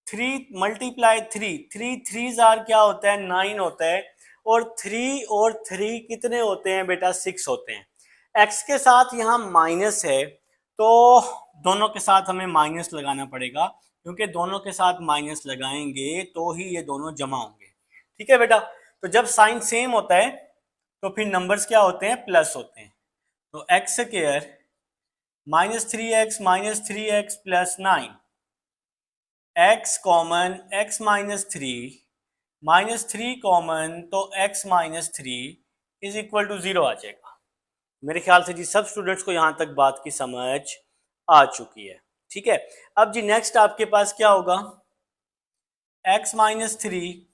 3 मल्टीप्लाई 3, 3 3 जार क्या होता है? 9 होता है। और 3 और 3 कितने होते हैं बेटा? 6 होते हैं। x के साथ यहाँ माइनस है, तो दोनों के साथ हमें माइनस लगाना पड़ेगा। क्योंकि दोनों के साथ माइनस लगाएंगे तो ही ये दोनों जमा होंगे। ठीक है बेटा, तो जब साइन सेम होता है तो फिर नंबर्स क्या होते हैं, प्लस होते हैं। तो x square -3x plus 9, x common x -3 common, तो x -3 इज इक्वल टू 0 आ जाएगा। मेरे ख्याल से जी सब स्टूडेंट्स को यहां तक बात की समझ आ चुकी है। ठीक है, अब जी नेक्स्ट आपके पास क्या होगा, x -3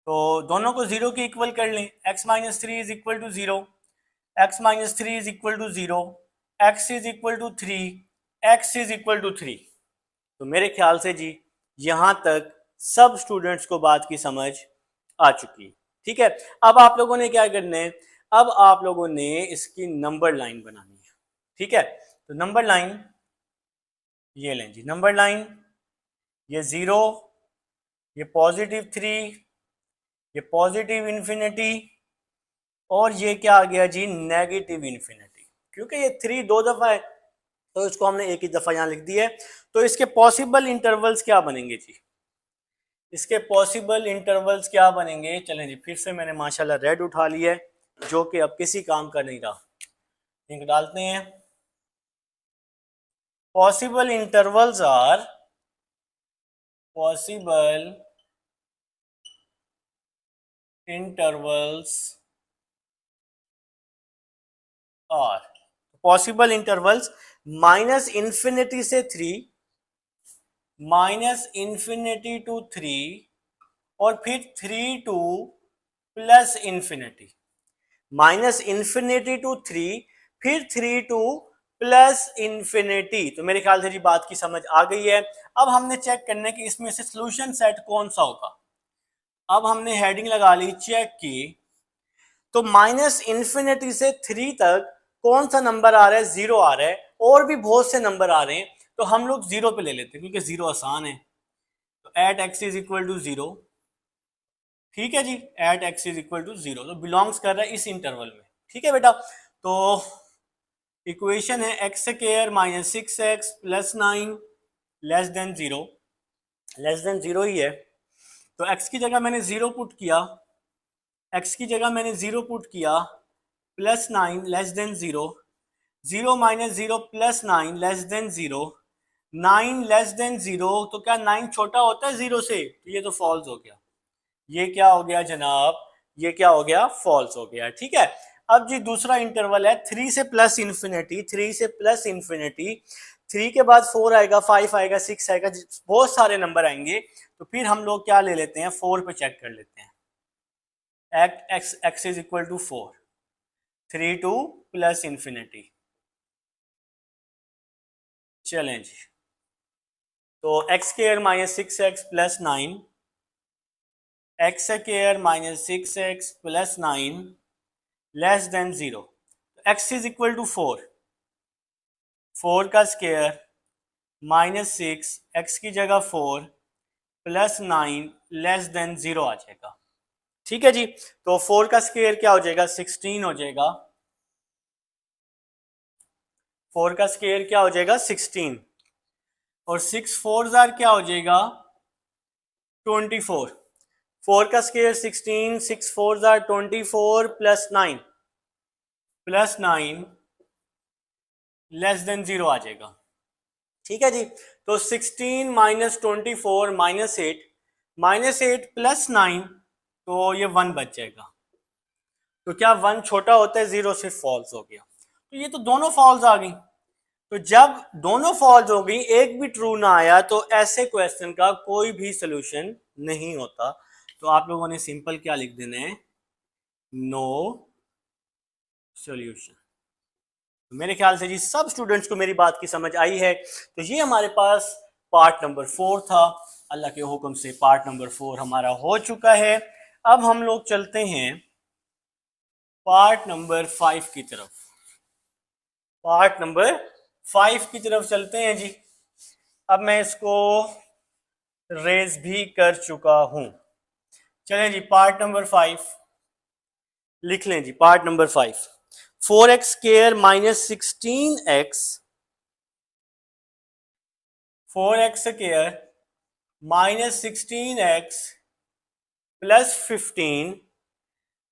तो दोनों को 0 के इक्वल कर लें। x -3 is equal to 0, x -3 is equal to 0, x is equal to 3, x is equal to 3। तो मेरे ख्याल से जी यहां तक सब स्टूडेंट्स को बात की समझ आ चुकी। ठीक है, अब आप लोगों ने क्या करना है, अब आप लोगों ने इसकी नंबर लाइन बनानी है। ठीक है, तो नंबर लाइन ये लें जी, नंबर लाइन ये 0, ये +3, ये पॉजिटिव इन्फिनिटी, और ये क्या आ गया जी, नेगेटिव इन्फिनिटी। क्योंकि ये 3 दो दफा है तो इसको हमने एक ही दफा यहां लिख दिया है। तो इसके पॉसिबल इंटरवल्स क्या बनेंगे जी, इसके पॉसिबल इंटरवल्स क्या बनेंगे, चलें जी, फिर से मैंने माशाल्लाह रेड उठा लिया है जो कि अब किसी काम का नहीं रहा, इंक डालते हैं। Possible intervals are possible intervals minus infinity से 3, -∞ to 3, और फिर 3 to +∞, -∞ to 3, फिर 3 to +∞। तो मेरे ख्याल से जी बात की समझ आ गई है। अब हमने चेक करना है कि इसमें से सॉल्यूशन सेट कौन सा होगा। अब हमने हेडिंग लगा ली चेक की, तो -∞ से 3 तक कौन सा नंबर आ रहा है, 0 आ रहा है, और भी बहुत से नंबर आ रहे हैं, तो हम लोग 0 पे ले लेते हैं क्योंकि 0 आसान है। तो at x is equal to 0, ठीक है जी, at x is equal to 0, तो बिलोंग्स कर रहा है इस इंटरवल में। ठीक है बेटा, तो इक्वेशन है x square -6x plus 9 less than 0, less than 0 ही है। तो x की जगह मैंने 0 पुट किया, x की जगह मैंने 0 पुट किया, plus 9 less than 0, 0 - 0 plus 9 less than 0, 9 less than 0, तो क्या 9 छोटा होता है 0 से, तो ये तो फॉल्स हो गया। ये क्या हो गया जनाब, ये क्या हो गया, फॉल्स हो गया। ठीक है, अब जी दूसरा इंटरवल है 3 से प्लस इन्फिनिटी, 3 से प्लस इन्फिनिटी, 3 के बाद 4 आएगा, 5 आएगा, 6 आएगा, बहुत सारे नंबर आएंगे। तो फिर हम लोग क्या ले लेते हैं, 4 पे चेक कर लेते हैं। x is equal to 4, 3 to +∞। चलें जी, तो x square -6x plus 9, x square -6x plus 9 less than 0, x is equal to 4, 4 का स्क्वायर -6, x की जगह 4 प्लस 9 लेस देन 0 आ जाएगा। ठीक है जी, तो 4 का स्क्वायर क्या हो जाएगा, 16 हो जाएगा। 4 का स्क्वायर क्या हो जाएगा, 16, और 6 4 जार क्या हो जाएगा, 24। 4 का square 16, 6 4 jar 24 plus 9 less than 0 आ जाएगा। ठीक है जी, तो 16 -24 -8 प्लस 9, तो ये 1 बच जाएगा। तो क्या 1 छोटा होता है 0 से, फॉल्स हो गया। तो ये तो दोनों फॉल्स आ गई। तो जब दोनों फॉल्स हो गई, एक भी ट्रू ना आया, तो ऐसे क्वेश्चन का कोई भी सोल्यूशन नहीं होता। तो आप लोगों ने सिंपल क्या लिख देना है, नो सोल्यूशन। तो मेरे ख्याल से जी सब स्टूडेंट्स को मेरी बात की समझ आई है। तो ये हमारे पास पार्ट नंबर 4 था। अल्लाह के हुक्म से पार्ट नंबर 4 हमारा हो चुका है। अब हम लोग चलते हैं पार्ट नंबर 5 की तरफ। पार्ट नंबर 5 की तरफ चलते हैं जी। अब मैं इसको रेज भी कर चुका हूं। चलें जी, पार्ट नंबर 5 लिख लें जी। Part number 5, 4x square -16x 4x² minus 16x plus 15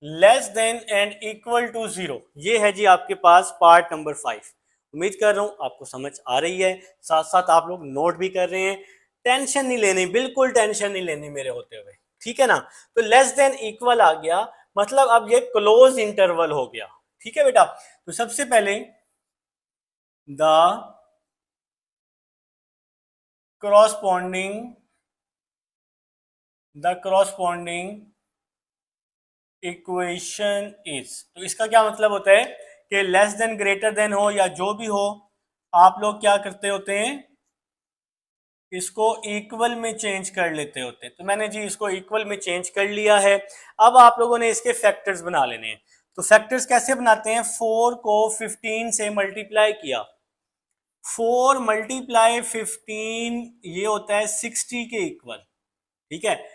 less than and equal to 0। ये है जी आपके पास पार्ट नंबर 5। उम्मीद कर रहा हूं आपको समझ आ रही है, साथ साथ आप लोग नोट भी कर रहे हैं। टेंशन नहीं लेनी, बिल्कुल टेंशन नहीं लेनी मेरे होते हुए, ठीक है ना। तो लेस देन इक्वल आ गया, मतलब अब ये क्लोज इंटरवल हो गया, ठीक है बेटा। तो सबसे पहले द corresponding इक्वेशन इज, तो इसका क्या मतलब होता है कि लेस देन ग्रेटर देन हो या जो भी हो, आप लोग क्या करते होते हैं, इसको इक्वल में चेंज कर लेते होते हैं। तो मैंने जी इसको इक्वल में चेंज कर लिया है। अब आप लोगों ने इसके फैक्टर्स बना लेने हैं। तो फैक्टर्स कैसे बनाते हैं, 4 को 15 से मल्टीप्लाई किया, 4 मल्टीप्लाई 15 ये होता है 60 के इक्वल, ठीक है।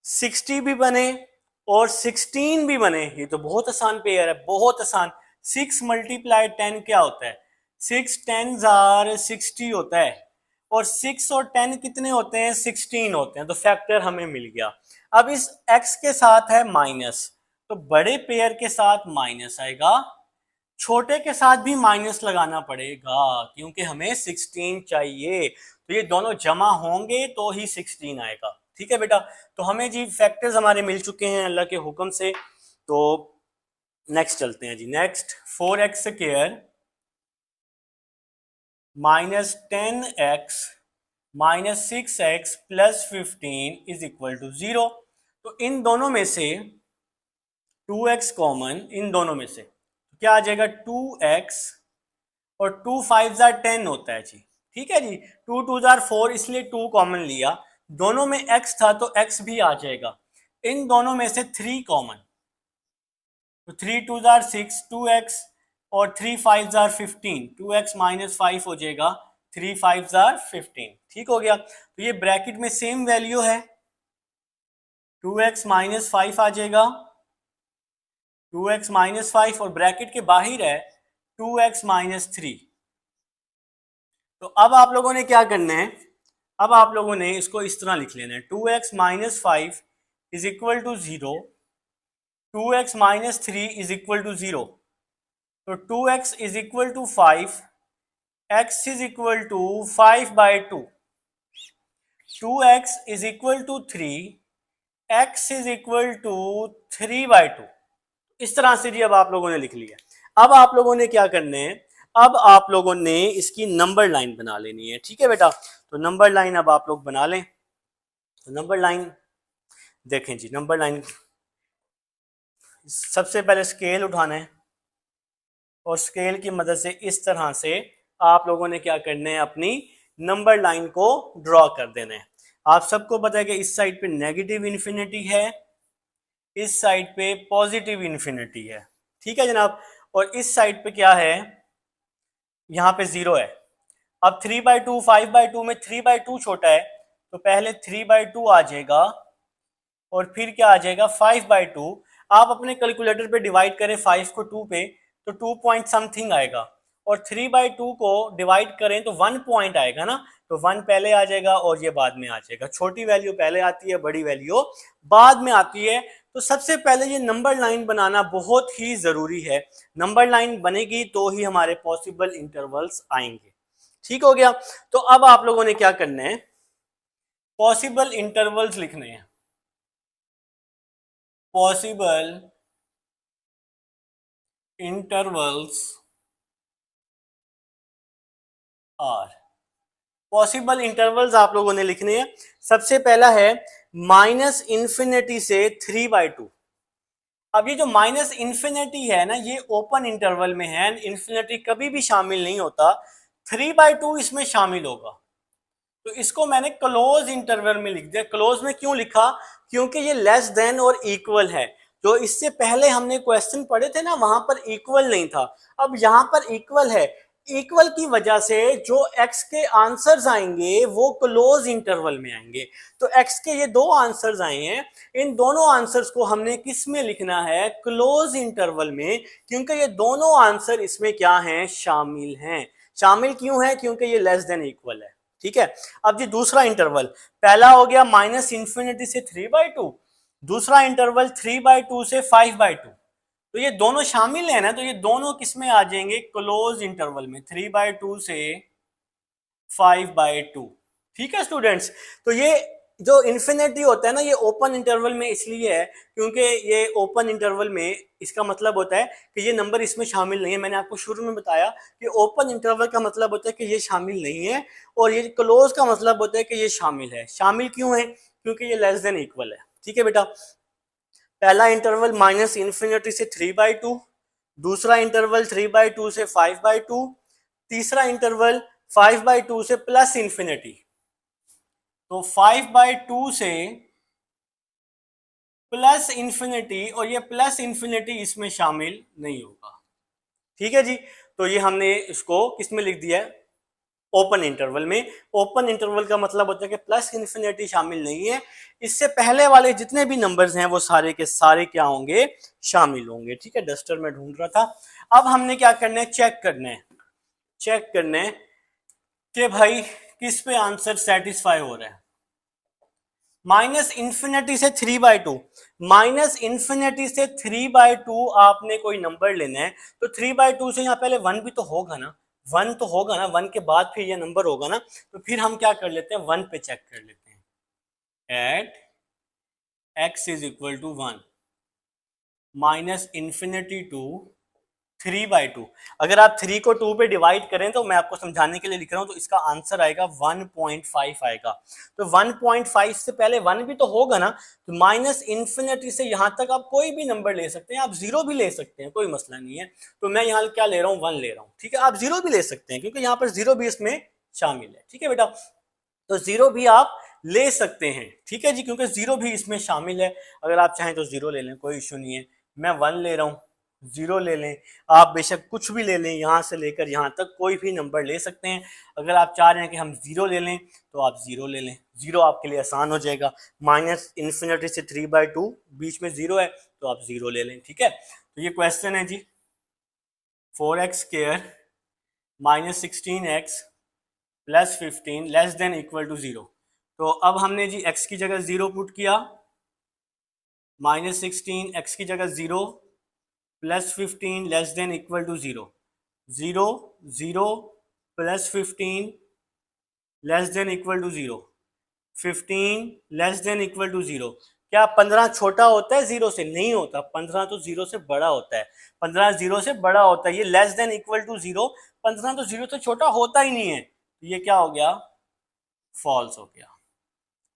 60 भी बने और 16 भी बने, ये तो बहुत आसान पेयर है, बहुत आसान। 6 मल्टीप्लाई 10 क्या होता है, 6 10s are 60 होता है, और 6 और 10 कितने होते हैं, 16 होते हैं। तो फैक्टर हमें मिल गया। अब इस x के साथ है माइनस, तो बड़े पेयर के साथ माइनस आएगा, छोटे के साथ भी माइनस लगाना पड़ेगा क्योंकि हमें 16 चाहिए। तो ये दोनों जमा होंगे तो ही 16 आएगा, ठीक है बेटा। तो हमें जी फैक्टर्स हमारे मिल चुके हैं अल्लाह के हुक्म से। तो नेक्स्ट चलते हैं जी, next 4x² minus 10x minus 6x plus 15 is equal to 0। तो इन दोनों में से 2x कॉमन, इन दोनों में से तो क्या आ जाएगा, 2x और 2 5 10 होता है जी, ठीक है जी। 2 2 4 इसलिए 2 कॉमन लिया, दोनों में x था तो x भी आ जाएगा। इन दोनों में से 3 कॉमन, तो 3 2 6 2x और 3 5 15, 2x माइनस 5 हो जाएगा, 3 5 15, ठीक हो गया। तो ये ब्रैकेट में सेम वैल्यू है, 2x माइनस 5 आ जाएगा, 2x माइनस 5, और ब्रैकेट के बाहर है 2x माइनस 3। तो अब आप लोगों ने क्या करना है, अब आप लोगों ने इसको इस तरह लिख लेना है, 2x minus 5 is equal to 0, 2x minus 3 is equal to 0। तो 2x is equal to 5, x is equal to 5/2, 2x is equal to 3, x is equal to 3/2। इस तरह से जी अब आप लोगों ने लिख लिया। अब आप लोगों ने क्या करना है, अब आप लोगों ने इसकी नंबर लाइन बना लेनी है, ठीक है बेटा। तो नंबर लाइन अब आप लोग बना लें। तो नंबर लाइन देखें जी, नंबर लाइन सबसे पहले स्केल उठाना है, और स्केल की मदद से इस तरह से आप लोगों ने क्या करना है, अपनी नंबर लाइन को ड्रॉ कर देना है। आप सबको पता है कि इस साइड पे नेगेटिव इन्फिनिटी है, इस साइड पे पॉजिटिव इन्फिनिटी है, ठीक है जनाब। और इस साइड पे क्या है, यहाँ पे 0 है। अब 3/2 5/2 में 3/2 छोटा है, तो पहले 3/2 आ जाएगा और फिर क्या आ जाएगा 5/2। आप अपने कैलकुलेटर पे डिवाइड करें 5 को 2 पे, तो 2 पॉइंट समथिंग आएगा, और 3/2 को डिवाइड करें तो 1 पॉइंट आएगा ना, तो 1 पहले आ जाएगा और ये बाद में आ जाएगा। छोटी वैल्यू पहले आती है, बड़ी वैल्यू बाद में आती है। तो सबसे पहले ये नंबर लाइन बनाना बहुत ही जरूरी है। नंबर लाइन बनेगी तो ही हमारे पॉसिबल इंटरवल्स आएंगे, ठीक हो गया। तो अब आप लोगों ने क्या करना है, पॉसिबल इंटरवल्स लिखने हैं। Possible intervals are, possible intervals आप लोगों ने लिखने हैं। सबसे पहला है माइनस इंफिनिटी से 3/2। अब ये जो माइनस इंफिनिटी है ना, ये ओपन इंटरवल में है, इंफिनिटी कभी भी शामिल नहीं होता, 3/2 इसमें शामिल होगा। तो इसको मैंने क्लोज इंटरवल में लिख दिया। क्लोज में क्यों लिखा, क्योंकि ये लेस देन और इक्वल है। जो इससे पहले हमने क्वेश्चन पढ़े थे ना, वहां पर इक्वल नहीं था, अब यहां पर इक्वल है। इक्वल की वजह से जो x के आंसर्स आएंगे वो क्लोज इंटरवल में आएंगे। तो x के ये दो आंसर्स आए हैं, इन दोनों आंसर्स को हमने किस में लिखना है, क्लोज इंटरवल में, क्योंकि ये दोनों आंसर इसमें क्या हैं, शामिल हैं। शामिल क्यों है, क्योंकि ये लेस देन इक्वल है, ठीक है। अब जी दूसरा इंटरवल, पहला हो गया माइनस इंफिनिटी से 3/2, दूसरा इंटरवल 3/2 से 5/2। तो ये दोनों शामिल है ना, तो ये दोनों किस में आ जाएंगे, क्लोज इंटरवल में, 3/2 से 5/2। ठीक है स्टूडेंट्स। तो ये जो इन्फिनिटी होता है ना, ये ओपन इंटरवल में इसलिए है क्योंकि ये ओपन इंटरवल में इसका मतलब होता है कि ये नंबर इसमें शामिल नहीं है। मैंने आपको शुरू में बताया कि ओपन इंटरवल का मतलब होता है कि ये शामिल नहीं है, और ये क्लोज का मतलब होता है कि ये शामिल है। शामिल क्यों है, क्योंकि ये लेस देन इक्वल है। ठीक है बेटा, पहला इंटरवल माइनस इंफिनिटी से 3/2, दूसरा इंटरवल 3/2 से 5/2, तीसरा इंटरवल 5/2 से प्लस इंफिनिटी। तो 5/2 से प्लस इंफिनिटी, और ये प्लस इंफिनिटी इसमें शामिल नहीं होगा। ठीक है जी। तो ये हमने इसको किसमें लिख दिया है, ओपन इंटरवल में। ओपन इंटरवल का मतलब होता है कि प्लस इंफिनिटी शामिल नहीं है। इससे पहले वाले जितने भी नंबर्स हैं वो सारे के सारे क्या होंगे, शामिल होंगे। ठीक है, डस्टर में ढूंढ रहा था। अब हमने क्या करना है, चेक करना है, चेक करना है कि भाई किस पे आंसर सेटिस्फाई हो रहा है। माइनस इंफिनिटी से 3/2, माइनस इंफिनिटी से 3/2 आपने कोई नंबर लेना है, तो 3/2 से यहाँ पहले 1 भी तो होगा ना, 1 तो होगा ना, 1 के बाद फिर ये नंबर होगा ना। तो फिर हम क्या कर लेते हैं, 1 पे चेक कर लेते हैं। At x is equal to 1 minus infinity to 3/2। अगर आप 3 को 2 पे डिवाइड करें, तो मैं आपको समझाने के लिए लिख रहा हूं, तो इसका आंसर आएगा 1.5 आएगा। तो 1.5 से पहले 1 भी तो होगा ना, तो माइनस इंफिनिटी से यहां तक आप कोई भी नंबर ले सकते हैं, आप 0 भी ले सकते हैं, कोई मसला नहीं है। तो मैं यहाँ क्या ले रहा हूँ, 1 ले रहा हूँ। ठीक है, आप 0 भी ले सकते हैं क्योंकि यहाँ पर 0 भी इसमें शामिल है। ठीक है बेटा, तो 0 भी आप ले सकते हैं। ठीक है जी, क्योंकि 0 भी इसमें शामिल है। अगर आप चाहें तो 0 ले लें, कोई इशू नहीं है। मैं 1 ले रहा हूँ, 0 ले लें, आप बेशक कुछ भी ले लें, यहाँ से लेकर यहाँ तक कोई भी नंबर ले सकते हैं। अगर आप चाह रहे हैं कि हम 0 ले लें, तो आप 0 ले लें, 0 आपके लिए आसान हो जाएगा। माइनस इन्फिनिटी से 3/2, बीच में 0 है, तो आप 0 ले लें। ठीक है, तो ये क्वेश्चन है जी, 4x² minus 16x plus 15 less than equal to 0। तो अब हमने जी x की जगह 0 पुट किया, माइनस 16 x की जगह 0 plus 15 less than equal to 0, 0 0 plus 15 less than equal to 0, 15 less than equal to 0। क्या 15 छोटा होता है 0 से? नहीं होता, 15 तो 0 से बड़ा होता है, 15 0 से बड़ा होता है। ये लेस देन इक्वल टू 0, 15 तो 0 से छोटा होता ही नहीं है, तो ये क्या हो गया, फॉल्स हो गया।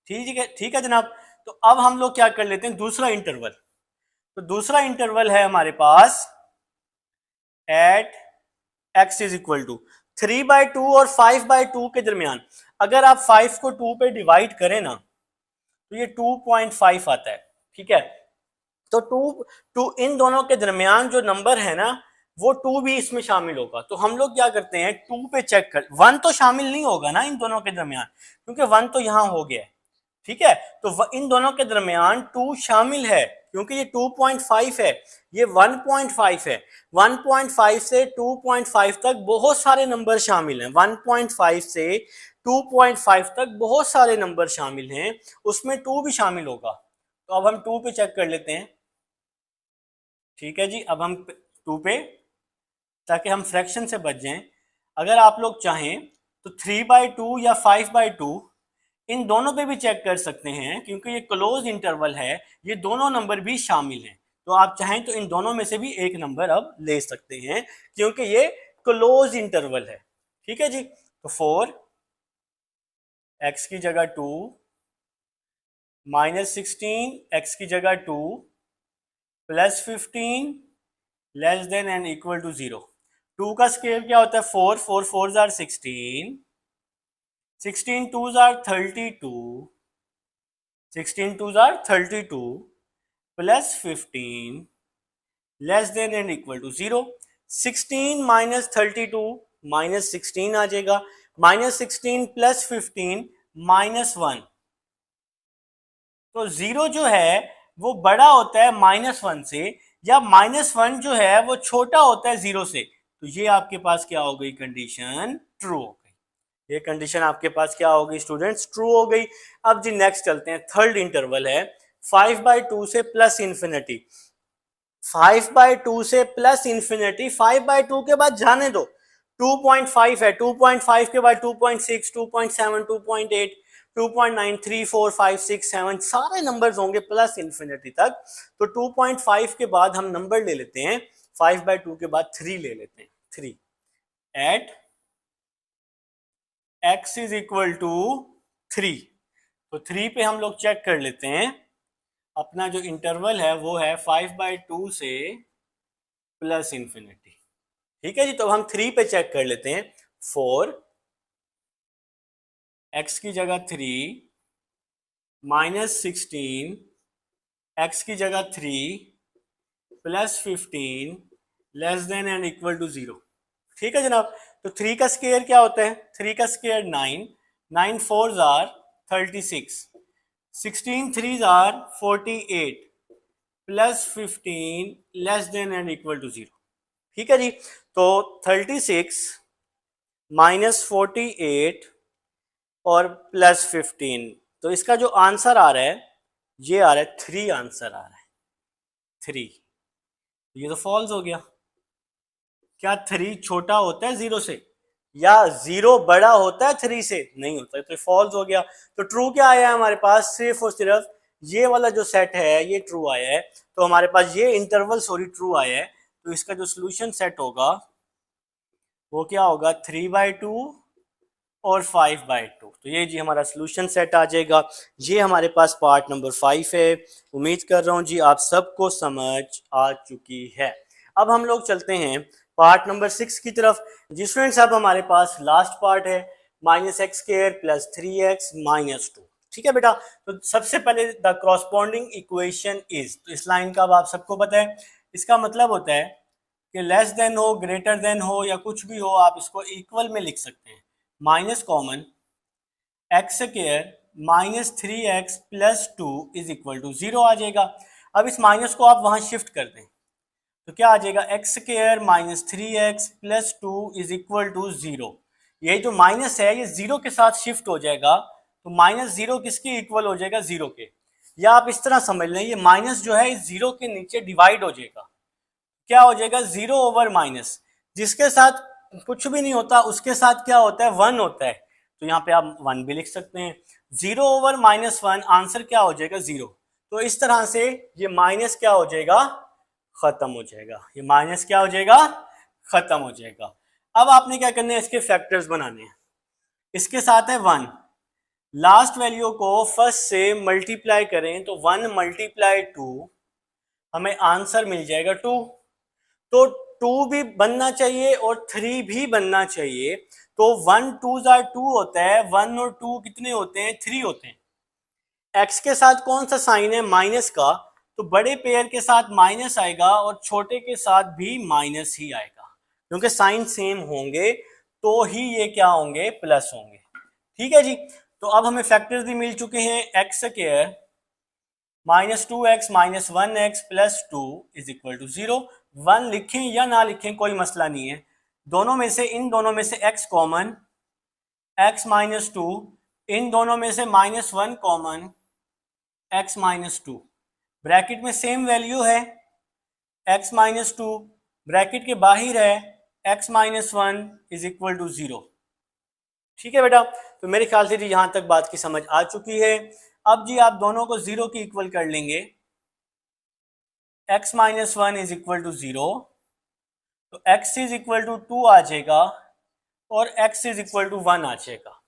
ठीक है, ठीक है जनाब। तो अब हम लोग क्या कर लेते हैं, दूसरा इंटरवल। तो दूसरा इंटरवल है हमारे पास at x is equal to 3/2 और 5/2 के दरमियान। अगर आप 5 को 2 पे डिवाइड करें ना, तो ये 2.5 आता है। ठीक है, तो 2 इन दोनों के दरमियान जो नंबर है ना, वो 2 भी इसमें शामिल होगा। तो हम लोग क्या करते हैं, 2 पे चेक कर, 1 तो शामिल नहीं होगा ना इन दोनों के दरमियान, क्योंकि 1 तो यहां हो गया है। ठीक है, तो इन दोनों के दरमियान 2 शामिल है, क्योंकि ये 2.5 है, ये 1.5 है। 1.5 से 2.5 तक बहुत सारे नंबर शामिल हैं, 1.5 से 2.5 तक बहुत सारे नंबर शामिल हैं, उसमें 2 भी शामिल होगा। तो अब हम 2 पे चेक कर लेते हैं। ठीक है जी, अब हम 2 पे, ताकि हम फ्रैक्शन से बच जाएं। अगर आप लोग चाहें तो 3/2 या 5/2 इन दोनों पे भी चेक कर सकते हैं, क्योंकि ये क्लोज इंटरवल है, ये दोनों नंबर भी शामिल हैं। तो आप चाहें तो इन दोनों में से भी एक नंबर अब ले सकते हैं, क्योंकि ये क्लोज इंटरवल है। ठीक है जी, तो 4 x की जगह 2 माइनस 16 x की जगह 2 plus 15 less than and equal to 0। 2 का स्केयर क्या होता है, 4 4 4 are 16, 16 2s are 32, 16 2s are 32 plus 15 less than and equal to 0। 16 minus 32 minus 16 आ जाएगा, माइनस 16 प्लस 15 माइनस 1। तो 0 जो है वो बड़ा होता है -1 से, या -1 जो है वो छोटा होता है 0 से। तो ये आपके पास क्या हो गई, कंडीशन ट्रू हो गई। ये कंडीशन आपके पास क्या होगी स्टूडेंट्स, ट्रू हो गई। अब जी नेक्स्ट चलते हैं, थर्ड इंटरवल है 5/2 से प्लस इंफिनिटी। 5/2 से प्लस इंफिनिटी, 5/2 के बाद जाने दो 2.5 है, 2.5 के बाद 2.6, 2.7, 2.8, 2.9, 3, 4, 5, 6, 7 सारे नंबर्स होंगे प्लस इंफिनिटी तक। तो 2.5 के बाद हम नंबर ले लेते हैं, 5/2 के बाद 3 ले लेते हैं, 3 at x is equal to 3। तो 3 पे हम लोग चेक कर लेते हैं, अपना जो इंटरवल है वो है 5/2 से प्लस इंफिनिटी। ठीक है जी, तो हम 3 पे चेक कर लेते हैं, 4 x की जगह 3 -16 x की जगह 3 plus 15 less than and equal to 0। ठीक है जनाब, तो 3 का स्क्वायर क्या होता है, 3 का square 9, 9 4s are 36, 16 3s are 48 plus 15 less than and equal to 0। ठीक है जी, तो 36 -48 और प्लस 15, तो इसका जो आंसर आ रहा है ये आ रहा है 3 आंसर आ रहा है 3। ये तो फॉल्स हो गया। क्या 3 छोटा होता है 0 से, या 0 बड़ा होता है 3 से? नहीं होता, तो फॉल्स हो गया। तो ट्रू क्या आया है हमारे पास, सिर्फ और सिर्फ ये वाला जो सेट है ये ट्रू आया है। तो हमारे पास ये इंटरवल सॉरी ट्रू आया है। तो इसका जो सोल्यूशन सेट होगा वो क्या होगा, 3/2 और 5/2। तो ये जी हमारा सोल्यूशन सेट आ जाएगा। ये हमारे पास पार्ट नंबर 5 है। उम्मीद कर रहा हूँ जी आप सबको समझ आ चुकी है। अब हम लोग चलते हैं पार्ट नंबर 6 की तरफ। जी स्टूडेंट्स, अब हमारे पास लास्ट पार्ट है -x² + 3x - 2। ठीक है बेटा, तो सबसे पहले द कॉरस्पॉन्डिंग इक्वेशन इज, तो इस लाइन का अब आप सबको पता है, इसका मतलब होता है कि लेस देन हो, ग्रेटर देन हो, या कुछ भी हो आप इसको इक्वल में लिख सकते हैं। Minus common x² -3x + 2 is equal to 0 आ जाएगा। अब इस माइनस को आप वहां शिफ्ट कर दें तो क्या आ जाएगा, x² -3x + 2 is equal to 0। ये जो माइनस है ये 0 के साथ शिफ्ट हो जाएगा, तो -0 किसके इक्वल हो जाएगा, 0 के। या आप इस तरह समझ लें, ये माइनस जो है इस 0 के नीचे डिवाइड हो जाएगा, क्या हो जाएगा, 0/-। जिसके साथ कुछ भी नहीं होता उसके साथ क्या होता है, 1 होता है। तो यहाँ पे आप 1 भी लिख सकते हैं। 0/-1 आंसर क्या हो जाएगा, 0। तो इस तरह से ये माइनस क्या हो जाएगा, खत्म हो जाएगा। ये माइनस क्या हो जाएगा, खत्म हो जाएगा। अब आपने क्या करना है, इसके फैक्टर्स बनाने हैं। इसके साथ है 1, लास्ट वैल्यू को फर्स्ट से मल्टीप्लाई करें तो 1 × 2 हमें आंसर मिल जाएगा 2। तो 2 भी बनना चाहिए और 3 भी बनना चाहिए। तो 1 2s are 2 होता है, 1 और 2 कितने होते हैं, 3 होते हैं। x के साथ कौन सा साइन है, माइनस का, तो बड़े पेयर के साथ माइनस आएगा और छोटे के साथ भी माइनस ही आएगा, क्योंकि साइन सेम होंगे तो ही ये क्या होंगे, प्लस होंगे। ठीक है जी, तो अब हमें फैक्टर्स भी मिल चुके हैं। x² -2x - 1x + 2 is equal to 0। 1 लिखें या ना लिखें कोई मसला नहीं है, दोनों में से, इन दोनों में से x कॉमन, x - 2, इन दोनों में से -1 कॉमन, x - 2, ब्रैकेट में सेम वैल्यू है x - 2, ब्रैकेट के बाहर है x - 1 इज इक्वल टू 0। ठीक है बेटा, तो मेरे ख्याल से जी यहां तक बात की समझ आ चुकी है। अब जी आप दोनों को 0 की इक्वल कर लेंगे, x - 1 इज इक्वल टू 0, तो x इज इक्वल टू 2 आ जाएगा और x इज इक्वल टू 1 आ जाएगा।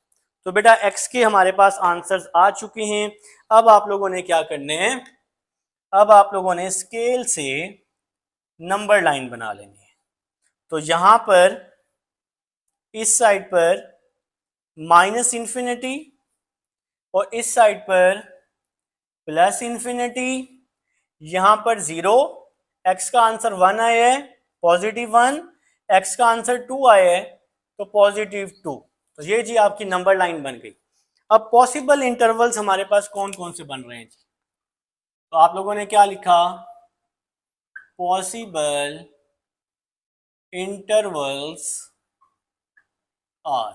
तो बेटा x के हमारे पास आंसर्स आ चुके हैं। अब आप लोगों ने क्या करने हैं, अब आप लोगों ने स्केल से नंबर लाइन बना लेनी है। तो यहां पर इस साइड पर -∞ और इस साइड पर +∞, यहां पर 0, x का आंसर 1 आया है, +1, x का आंसर 2 आया है तो +2। तो ये जी आपकी नंबर लाइन बन गई। अब पॉसिबल इंटरवल्स हमारे पास कौन कौन से बन रहे हैं जी, तो आप लोगों ने क्या लिखा, possible intervals are.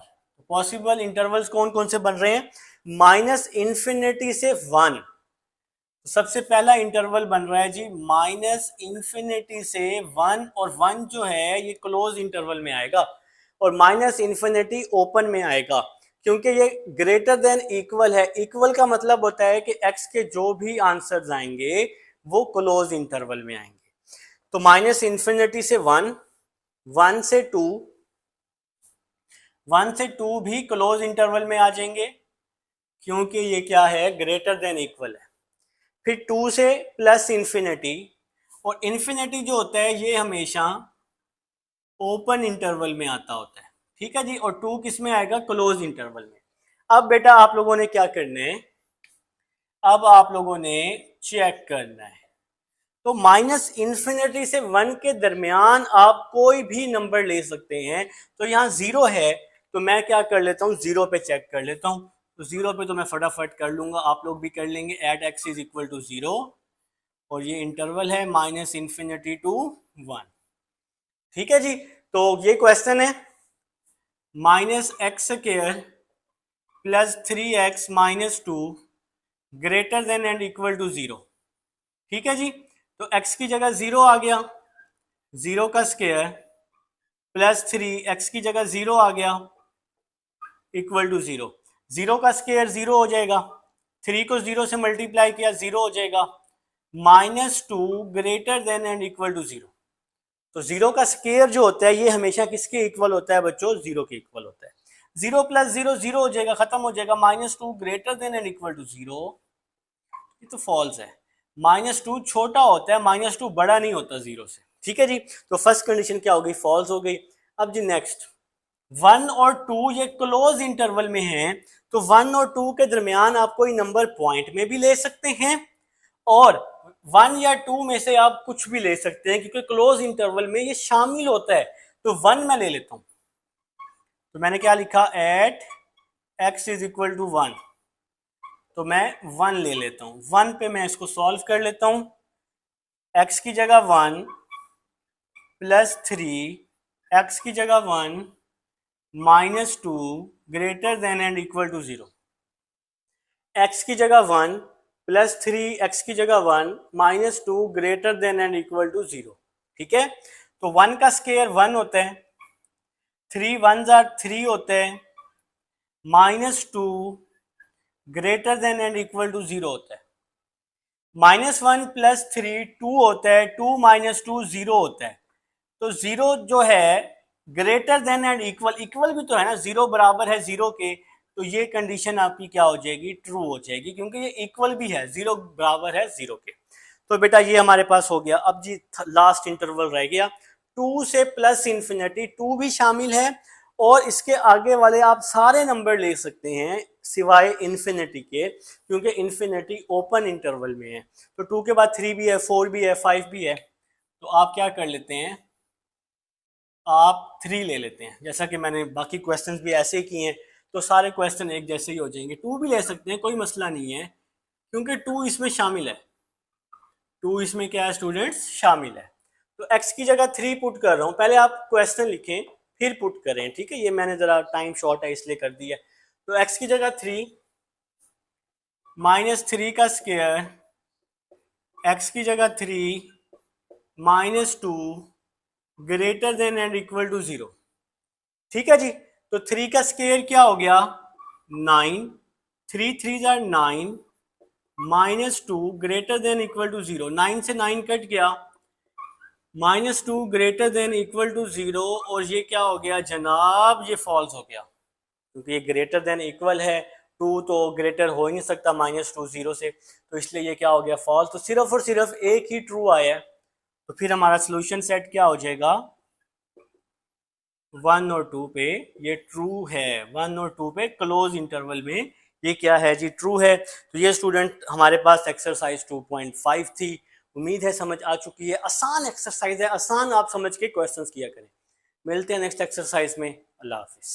Possible intervals कौन कौन से बन रहे हैं? माइनस इन्फिनिटी से 1, सबसे पहला इंटरवल बन रहा है जी माइनस इन्फिनिटी से 1, और 1 जो है ये क्लोज इंटरवल में आएगा और माइनस इन्फिनिटी ओपन में आएगा, क्योंकि ये ग्रेटर देन इक्वल है। इक्वल का मतलब होता है कि x के जो भी आंसर्स आएंगे वो क्लोज इंटरवल में आएंगे। तो माइनस इन्फिनिटी से 1, 1 से 2, 1 से 2 भी क्लोज इंटरवल में आ जाएंगे क्योंकि ये क्या है, ग्रेटर देन इक्वल है। फिर 2 से प्लस इन्फिनिटी, और इन्फिनिटी जो होता है ये हमेशा ओपन इंटरवल में आता होता है, ठीक है जी, और 2 किस में आएगा, क्लोज इंटरवल में। अब बेटा आप लोगों ने क्या करना है, अब आप लोगों ने चेक करना है। तो माइनस इन्फिनिटी से 1 के दरमियान आप कोई भी नंबर ले सकते हैं। तो यहाँ 0 है तो मैं क्या कर लेता हूँ, 0 पे चेक कर लेता हूँ। तो 0 पे तो मैं फटाफट कर लूंगा, आप लोग भी कर लेंगे। At x is equal to 0, और ये इंटरवल है माइनस इन्फिनिटी टू 1, ठीक है जी। तो ये क्वेश्चन है minus x square plus 3x minus 2 greater than and equal to 0, ठीक है जी। तो x की जगह 0 आ गया, 0 का स्क्वायर प्लस 3x की जगह 0 आ गया इक्वल टू 0, 0 का स्क्वायर 0 हो जाएगा, 3 को 0 से मल्टीप्लाई किया 0 हो जाएगा, minus 2 greater than and equal to 0। तो 0 का स्क्वायर जो होता है ये हमेशा किसके इक्वल होता है बच्चों, 0 के इक्वल होता है। 0 प्लस 0 0 हो जाएगा, खत्म हो जाएगा, minus 2 greater than and equal to 0, ये तो फॉल्स है। माइनस 2 छोटा होता है, माइनस 2 बड़ा नहीं होता 0 से, ठीक है जी। तो फर्स्ट कंडीशन क्या हो गई, फॉल्स हो गई। अब जी नेक्स्ट, 1 और 2 ये क्लोज इंटरवल में हैं, तो 1 और 2 के दरमियान आप कोई नंबर पॉइंट में भी ले सकते हैं और 1 या 2 में से आप कुछ भी ले सकते हैं, क्योंकि क्लोज इंटरवल में ये शामिल होता है। तो 1 मैं ले लेता हूं, तो मैंने क्या लिखा, at x is equal to 1, तो मैं 1 ले लेता हूं। 1 पे मैं इसको सॉल्व कर लेता हूं, x की जगह 1 प्लस 3, x की जगह 1 minus 2 greater than and equal to 0, x की जगह 1 प्लस 3, x की जगह 1 minus 2 greater than and equal to 0, ठीक है। तो 1 का स्क्वायर 1 होता है, 3 1 3 होते हैं, minus 2 greater than and equal to 0 होता है, माइनस 1 प्लस 3 2 होता है, 2 माइनस 2 0 होता है। तो 0 जो है greater than and equal, equal भी तो है ना, 0 बराबर है 0 के, तो ये कंडीशन आपकी क्या हो जाएगी, ट्रू हो जाएगी, क्योंकि ये इक्वल भी है, 0 बराबर है 0 के। तो बेटा ये हमारे पास हो गया। अब जी लास्ट इंटरवल रह गया 2 से प्लस इन्फिनिटी, 2 भी शामिल है और इसके आगे वाले आप सारे नंबर ले सकते हैं सिवाय इन्फिनिटी के, क्योंकि इन्फिनिटी ओपन इंटरवल में है। तो 2 के बाद 3 भी है, 4 भी है, 5 भी है, तो आप क्या कर लेते हैं, आप 3 ले लेते हैं। जैसा कि मैंने बाकी क्वेश्चंस भी ऐसे ही किए हैं, तो सारे क्वेश्चन एक जैसे ही हो जाएंगे। 2 भी ले सकते हैं, कोई मसला नहीं है, क्योंकि 2 इसमें शामिल है, 2 इसमें क्या है स्टूडेंट्स, शामिल है। तो x की जगह 3 पुट कर रहा हूं, पहले आप क्वेश्चन लिखें फिर पुट करें, ठीक है। ये मैंने जरा टाइम शॉर्ट है इसलिए कर दिया। तो x की जगह 3 माइनस 3 का स्क्वायर, x की जगह 3 minus 2 greater than and equal to 0, ठीक है जी। तो 3 का स्क्वायर क्या हो गया, 9, 3 3 जार 9 minus 2 greater than equal to 0, 9 से 9 कट गया, minus 2 greater than equal to 0, और ये क्या हो गया जनाब, ये फॉल्स हो गया, क्योंकि ये ग्रेटर देन इक्वल है, 2 तो ग्रेटर हो ही नहीं सकता माइनस 2 0 से, तो इसलिए ये क्या हो गया, फॉल्स। तो सिर्फ और सिर्फ एक ही ट्रू आया है, तो फिर हमारा सोल्यूशन सेट क्या हो जाएगा, 1 और 2 पे ये ट्रू है, 1 और 2 पे क्लोज इंटरवल में ये क्या है जी, ट्रू है। तो ये स्टूडेंट हमारे पास एक्सरसाइज 2.5 थी। उम्मीद है समझ आ चुकी है, आसान एक्सरसाइज है, आसान आप समझ के क्वेश्चंस किया करें। मिलते हैं नेक्स्ट एक्सरसाइज में, अल्लाह हाफिज।